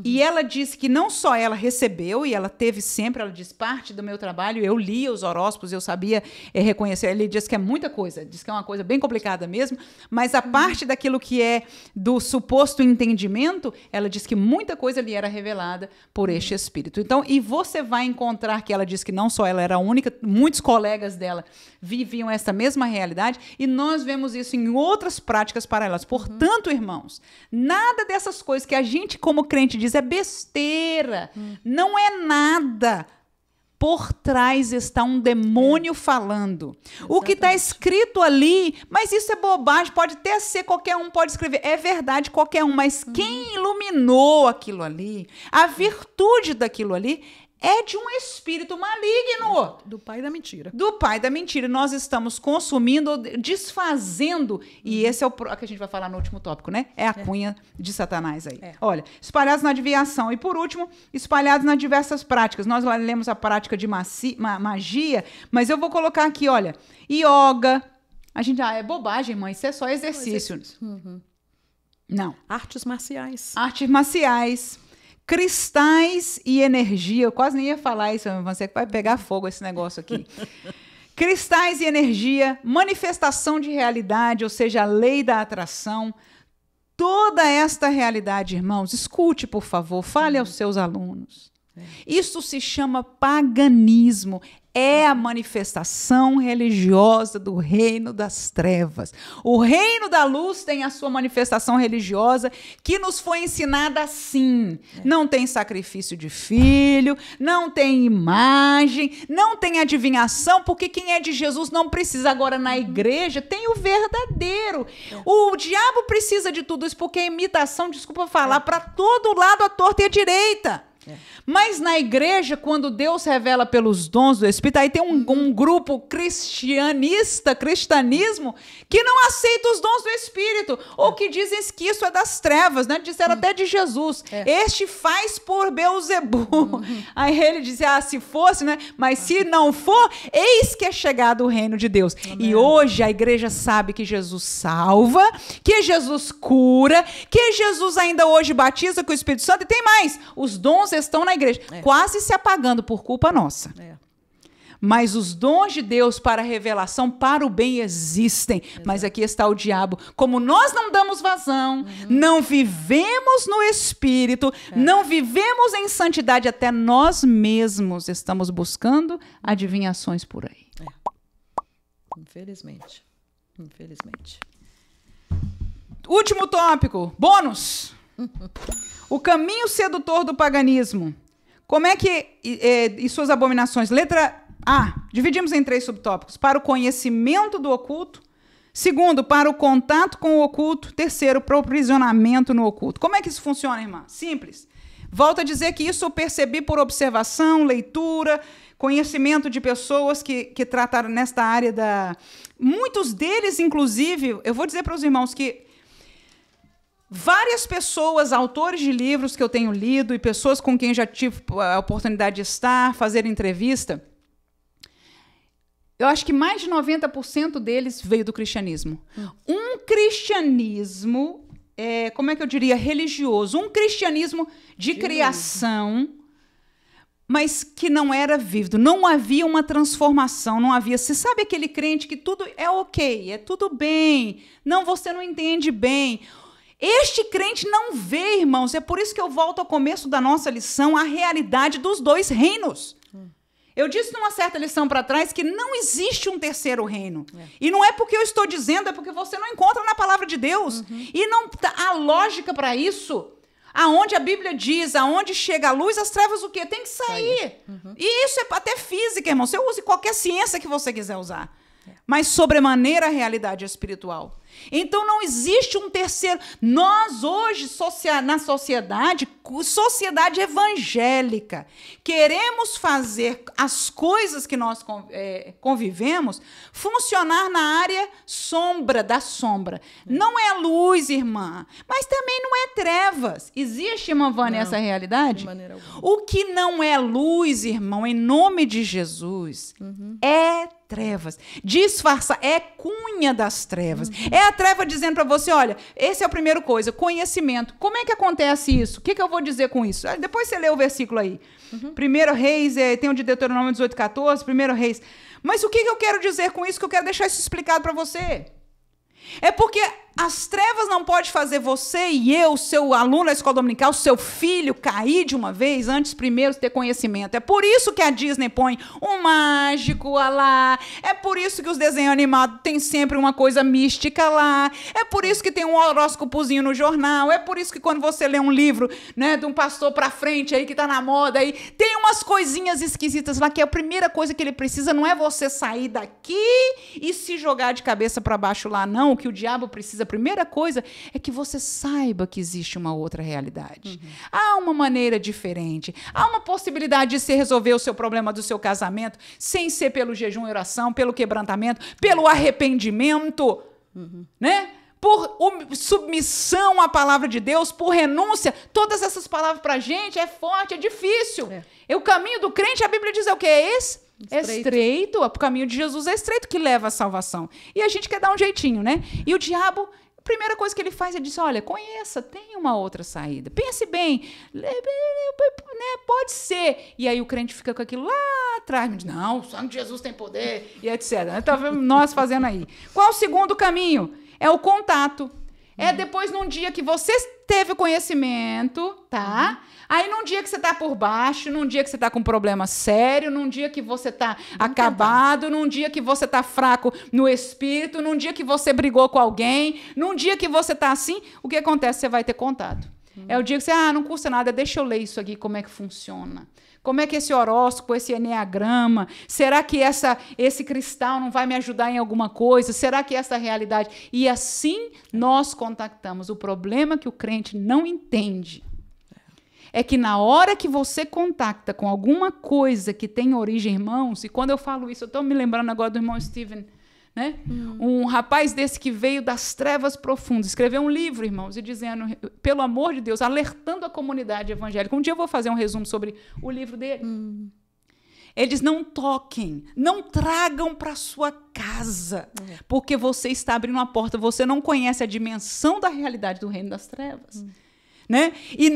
E ela disse que não só ela recebeu, e ela teve sempre, ela disse, parte do meu trabalho, eu lia os horóscopos, eu sabia reconhecer. Ele disse que é muita coisa, diz que é uma coisa bem complicada mesmo, mas a parte daquilo que é do suposto entendimento, ela disse que muita coisa lhe era revelada por este espírito. Então, e você vai encontrar que ela disse que não só ela era a única, muitos colegas dela viviam essa mesma realidade, e nós vemos isso em outras práticas paralelas. Portanto, irmãos, nada dessas coisas que a gente, como crente, diz é besteira, não é nada. Por trás está um demônio falando. Exatamente. O que está escrito ali, mas isso é bobagem, pode até ser, qualquer um pode escrever, é verdade, qualquer um, mas quem iluminou aquilo ali, a virtude daquilo ali, é de um espírito maligno. Do pai da mentira. Do pai da mentira. Nós estamos consumindo, desfazendo, e esse é o que a gente vai falar no último tópico, né? É a cunha de Satanás aí. Olha, espalhados na adivinhação. E, por último, espalhados nas diversas práticas. Nós lá lemos a prática de magia, mas eu vou colocar aqui, olha, yoga. A gente, é bobagem, mãe, isso é só exercício. Não. Artes marciais. Artes marciais. Cristais e energia, eu quase nem ia falar isso, você vai pegar fogo esse negócio aqui. Cristais e energia, manifestação de realidade, ou seja, a lei da atração. Toda esta realidade, irmãos, escute, por favor, fale aos seus alunos. Isso se chama paganismo. É a manifestação religiosa do reino das trevas. O reino da luz tem a sua manifestação religiosa que nos foi ensinada assim. Não tem sacrifício de filho, não tem imagem, não tem adivinhação, porque quem é de Jesus não precisa. Agora, na igreja, tem o verdadeiro. O diabo precisa de tudo isso, porque a imitação, desculpa falar, para todo lado, a torta e a direita. Mas na igreja, quando Deus revela pelos dons do Espírito, aí tem um grupo cristianismo, que não aceita os dons do Espírito, ou que dizem que isso é das trevas, né? Disseram até de Jesus. Este faz por Beelzebu. Aí ele dizia, se fosse, né? Mas se não for, eis que é chegado o reino de Deus. Amém. E hoje a igreja sabe que Jesus salva, que Jesus cura, que Jesus ainda hoje batiza com o Espírito Santo, e tem mais, os dons estão na igreja, quase se apagando por culpa nossa. Mas os dons de Deus para a revelação, para o bem, existem. Mas aqui está o diabo. Como nós não damos vazão, não vivemos no Espírito, não vivemos em santidade, até nós mesmos estamos buscando adivinhações por aí. Infelizmente. Infelizmente. Último tópico, bônus. O caminho sedutor do paganismo. Como é que... e suas abominações. Letra A. Dividimos em 3 subtópicos. Para o conhecimento do oculto. Segundo, para o contato com o oculto. Terceiro, para o aprisionamento no oculto. Como é que isso funciona, irmã? Simples. Volto a dizer que isso eu percebi por observação, leitura, conhecimento de pessoas que trataram nesta área da... Muitos deles, inclusive, eu vou dizer para os irmãos que várias pessoas, autores de livros que eu tenho lido e pessoas com quem já tive a oportunidade de estar, fazer entrevista, eu acho que mais de 90% deles veio do cristianismo. Um cristianismo, como é que eu diria, religioso, um cristianismo de criação, mas que não era vívido, não havia uma transformação, não havia... Você sabe aquele crente que tudo é ok, é tudo bem, não, você não entende bem. Este crente não vê, irmãos, é por isso que eu volto ao começo da nossa lição, a realidade dos dois reinos. Eu disse numa certa lição para trás que não existe um terceiro reino. E não é porque eu estou dizendo, é porque você não encontra na palavra de Deus. E não há lógica para isso. Aonde a Bíblia diz, aonde chega a luz, as trevas o quê? Tem que sair. E isso é até física, irmão. Você use qualquer ciência que você quiser usar. Mas sobremaneira a realidade espiritual. Então não existe um terceiro. Nós hoje, na sociedade evangélica, queremos fazer as coisas que nós convivemos funcionar na área da sombra. Não é luz, irmã, mas também não é trevas. Existe, irmã Vânia, essa realidade? De maneira alguma. O que não é luz, irmão, em nome de Jesus, é trevas. Disfarça, é cunha das trevas. É a treva dizendo para você, olha, essa é a primeira coisa, conhecimento. Como é que acontece isso? O que eu vou dizer com isso? Depois você lê o versículo aí. 1 Reis, tem o de Deuteronômio 18:14, 1 Reis. Mas o que eu quero dizer com isso? Que eu quero deixar isso explicado para você. É porque as trevas não podem fazer você e eu, seu aluno da escola dominical, seu filho, cair de uma vez antes primeiro ter conhecimento. É por isso que a Disney põe um mágico lá. É por isso que os desenhos animados têm sempre uma coisa mística lá. É por isso que tem um horóscopozinho no jornal. É por isso que quando você lê um livro, né, de um pastor pra frente aí que tá na moda aí, tem umas coisinhas esquisitas lá que a primeira coisa que ele precisa não é você sair daqui e se jogar de cabeça para baixo lá, não. O que o diabo precisa, a primeira coisa é que você saiba que existe uma outra realidade. Há uma maneira diferente. Há uma possibilidade de se resolver o seu problema do seu casamento sem ser pelo jejum e oração, pelo quebrantamento, pelo arrependimento, né? Por submissão à palavra de Deus, por renúncia. Todas essas palavras para a gente é forte, é difícil. O caminho do crente, a Bíblia diz, é o que é esse? É estreito. O caminho de Jesus é estreito, que leva à salvação. E a gente quer dar um jeitinho, né? E o diabo, a primeira coisa que ele faz é dizer, olha, conheça, tem uma outra saída. Pense bem, né? Pode ser. E aí o crente fica com aquilo lá atrás, me diz, não, o sangue de Jesus tem poder, e etc. Tá vendo nós fazendo aí. Qual o segundo caminho? É o contato. É depois, num dia que você teve conhecimento, tá? Aí, num dia que você tá por baixo, num dia que você tá com problema sério, num dia que você tá acabado, num dia que você tá fraco no espírito, num dia que você brigou com alguém, num dia que você tá assim, o que acontece? Você vai ter contato. É o dia que você, não custa nada, deixa eu ler isso aqui, como é que funciona. Como é que esse horóscopo, esse eneagrama, será que esse cristal não vai me ajudar em alguma coisa? Será que essa realidade... E assim nós contactamos. O problema que o crente não entende é que na hora que você contacta com alguma coisa que tem origem, irmãos, e quando eu falo isso, eu estou me lembrando agora do irmão Steven, né? Um rapaz desse que veio das trevas profundas, escreveu um livro, irmãos, e dizendo, pelo amor de Deus, alertando a comunidade evangélica. Um dia eu vou fazer um resumo sobre o livro dele. Eles não toquem, não tragam para sua casa, porque você está abrindo uma porta, você não conhece a dimensão da realidade do reino das trevas. Né? E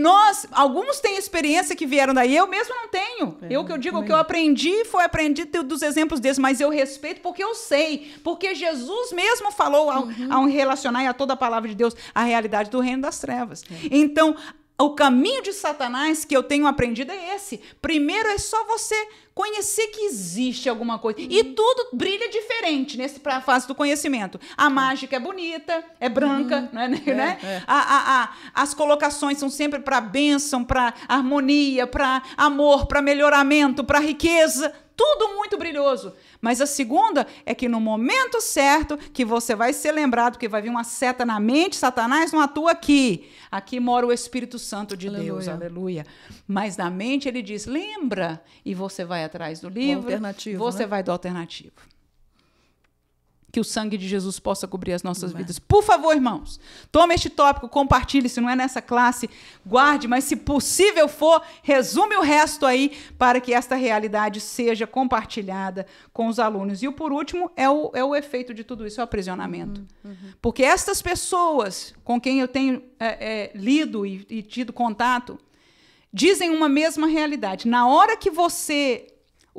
alguns têm experiência que vieram daí, eu mesmo não tenho. O que eu aprendi foi aprendido dos exemplos deles, mas eu respeito porque eu sei, porque Jesus mesmo falou ao relacionar a toda a palavra de Deus a realidade do reino das trevas. Então, o caminho de Satanás que eu tenho aprendido é esse. Primeiro é só você conhecer que existe alguma coisa. E tudo brilha diferente nessa fase do conhecimento. A mágica é bonita, é branca, né? As colocações são sempre para bênção, para harmonia, para amor, para melhoramento, para riqueza. tudo muito brilhoso. Mas a segunda é que no momento certo que você vai ser lembrado, que vai vir uma seta na mente, Satanás não atua aqui. Aqui mora o Espírito Santo de Deus, aleluia. Mas na mente ele diz, lembra, e você vai atrás do livro, você vai do alternativo. Que o sangue de Jesus possa cobrir as nossas vidas. Por favor, irmãos, tome este tópico, compartilhe, se não é nessa classe, guarde, mas se possível for, resume o resto aí para que esta realidade seja compartilhada com os alunos. E o por último é o efeito de tudo isso, é o aprisionamento. Porque estas pessoas com quem eu tenho lido e tido contato, dizem uma mesma realidade. Na hora que você...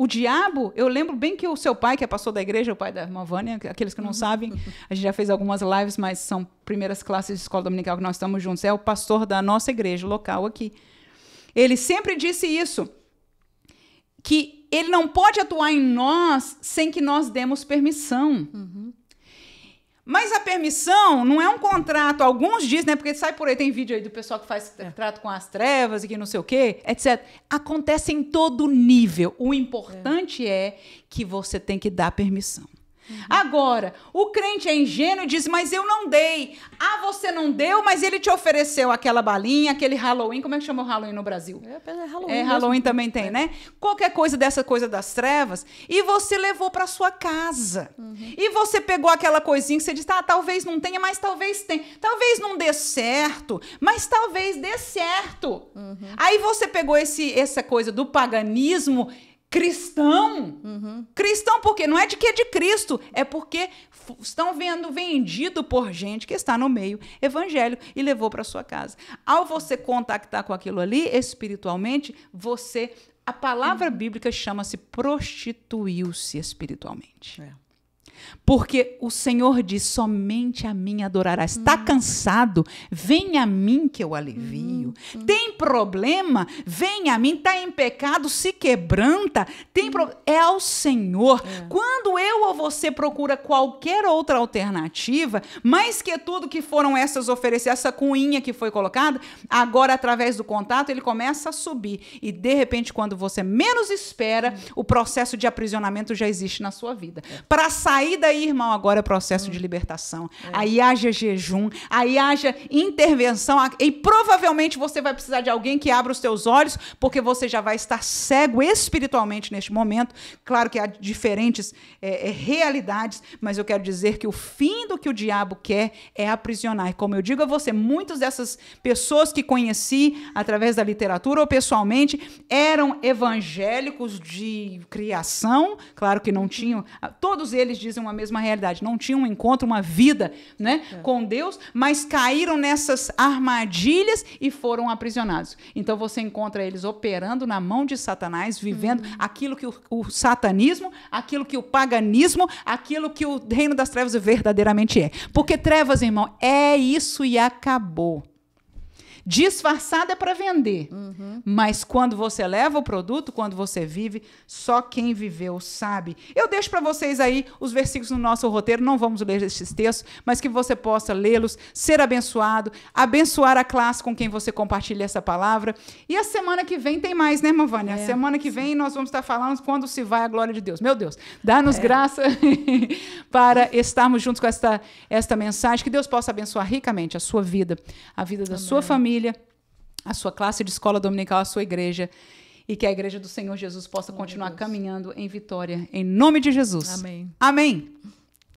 O diabo, eu lembro bem que o seu pai, que é pastor da igreja, o pai da irmã Vânia, aqueles que não sabem, a gente já fez algumas lives, mas são primeiras classes de escola dominical que nós estamos juntos, é o pastor da nossa igreja local aqui. Ele sempre disse isso, que ele não pode atuar em nós sem que nós demos permissão. Mas a permissão não é um contrato. Alguns dizem, né? Porque sai por aí, tem vídeo aí do pessoal que faz trato com as trevas e que não sei o quê, etc. Acontece em todo nível. O importante é que você tem que dar permissão. Agora, o crente é ingênuo e diz, mas eu não dei. Ah, você não deu, mas ele te ofereceu aquela balinha, aquele Halloween. Como é que chama o Halloween no Brasil? Halloween. Halloween também tem, né? Qualquer coisa dessa coisa das trevas. E você levou para sua casa. E você pegou aquela coisinha que você disse, talvez não tenha, mas talvez tenha. Talvez não dê certo, mas talvez dê certo. Aí você pegou essa coisa do paganismo cristão. Cristão por quê? Não é de que é de Cristo, é porque estão vendo vendido por gente que está no meio evangélico e levou para sua casa. Ao você contactar com aquilo ali, espiritualmente, a palavra bíblica chama-se prostituiu-se espiritualmente. Porque o Senhor diz, somente a mim adorarás. Está cansado? Vem a mim que eu alivio. Tem problema? Vem a mim. Está em pecado? Se quebranta. É ao Senhor. Quando eu ou você procura qualquer outra alternativa, mais que tudo que foram essas oferecidas, essa cuinha que foi colocada, agora através do contato ele começa a subir. E de repente, quando você menos espera, o processo de aprisionamento já existe na sua vida. Para sair daí, irmão, agora é processo de libertação. Aí haja jejum, aí haja intervenção, e provavelmente você vai precisar de alguém que abra os teus olhos, porque você já vai estar cego espiritualmente neste momento. Claro que há diferentes realidades, mas eu quero dizer que o fim do que o diabo quer é aprisionar. E como eu digo a você, muitas dessas pessoas que conheci através da literatura ou pessoalmente eram evangélicos de criação, claro que não tinham, todos eles dizem uma mesma realidade, não tinham um encontro, uma vida, né, com Deus, mas caíram nessas armadilhas e foram aprisionados. Então você encontra eles operando na mão de Satanás, vivendo aquilo que o satanismo, aquilo que o paganismo, aquilo que o reino das trevas verdadeiramente é. Porque trevas, irmão, é isso e acabou. Disfarçada é para vender, mas quando você leva o produto, quando você vive, só quem viveu sabe. Eu deixo para vocês aí os versículos no nosso roteiro, não vamos ler esses textos, mas que você possa lê-los, ser abençoado, abençoar a classe com quem você compartilha essa palavra. E a semana que vem tem mais, né, irmã Vânia? A semana que vem nós vamos estar falando quando se vai a glória de Deus. Meu Deus, dá-nos graça para estarmos juntos com esta mensagem, que Deus possa abençoar ricamente a sua vida, a vida da sua família, a sua classe de escola dominical, a sua igreja, e que a igreja do Senhor Jesus possa continuar caminhando em vitória, em nome de Jesus. Amém. Amém.